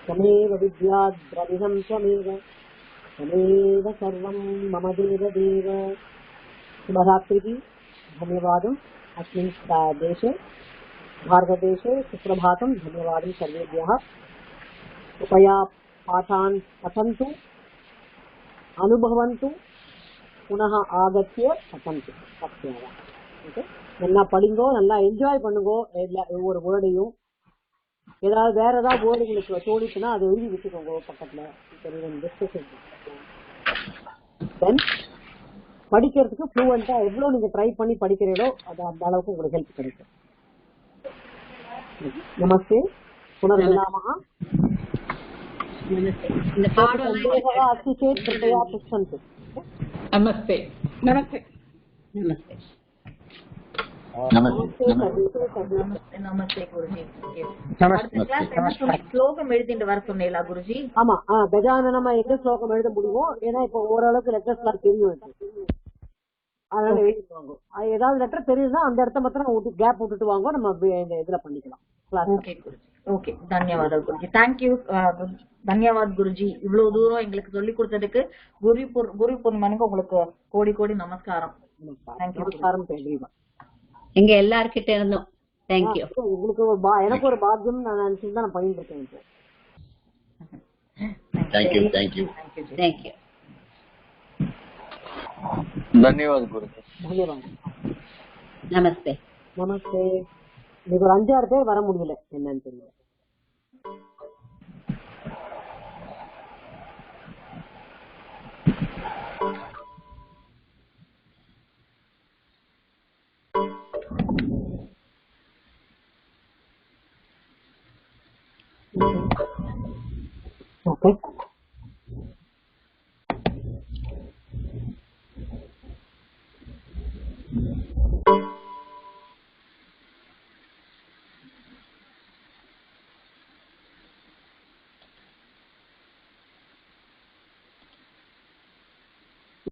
त्वमेव विद्याद्रविणं त्वमेव, त्वमेव सर्वं मम देवदेव. शुभरात्रि की धन्यवादः. अस्मिन् देशे भारतदेशे सुप्रभातं. धन्यवादः सर्वेभ्यः. कृपया पाठान् पठन्तु, अनुभवन्तु, पुनः आगत्य पठन्तु. ओके, நல்லா படிங்கோ, நல்லா என்ஜாய் பண்ணுங்கோ ஒவ்வொரு வேர்டையும். ஏதாவது வேற ஏதாவது வேர்டு உங்களுக்கு தோணிச்சுன்னா அதை எழுதி வச்சுக்கோங்க பக்கத்துல. தென் படிக்கிறதுக்கு ஃப்ளூவெண்டா எவ்வளவு நீங்க ட்ரை பண்ணி படிக்கிறீங்களோ அது அந்த அளவுக்கு உங்களுக்கு ஹெல்ப் கிடைக்கும். நமஸ்தே புனர்மிலாமः. இந்த பாடம் நமஸ்தே நமஸ்தே நமஸ்தே நமஸ்தே குருஜி. ஸ்லோகம் எழுதிட்டு வர சொன்னீங்களா குருஜி? ஆமா, கஜானனமா எங்க ஸ்லோகம் எழுத முடியுமோ, ஏன்னா இப்ப ஓரளவுக்கு லெட்டர்ஸ் எல்லாம் தெரியும், அதனால எழுதிடுவாங்க. ஏதாவது லெட்டர் தெரியுதுன்னா அந்த இடத்த மாத்திரம் கேப் விட்டுட்டு வாங்க, நம்ம இதுல பண்ணிக்கலாம். ஓகே குருஜி, ஓகே, தன்யவாதம் குருஜி. தேங்க்யூ, தன்யவாத் குருஜி. இவ்வளவு தூரம் எங்களுக்கு சொல்லி கொடுத்ததுக்கு குரு பூர்ணிமானுக்கு உங்களுக்கு கோடி கோடி நமஸ்காரம். நமஸ்காரம். எங்க எல்லார்கிட்ட இருந்தோம் தேங்க்யூ. உங்களுக்கு எனக்கு ஒரு பாக்கியம் நான் நினைச்சிட்டு தான் நான் பண்ணிட்டு இருக்கேன் இப்போ. Thank you thank you thank you. धन्यवाद गुरुजी. धन्यवाद. நமஸ்தே. நமஸ்தே. இன்னைக்கு ஒரு 5-6 பேர் வர முடியல, என்னன்னு தெரியல. Okay.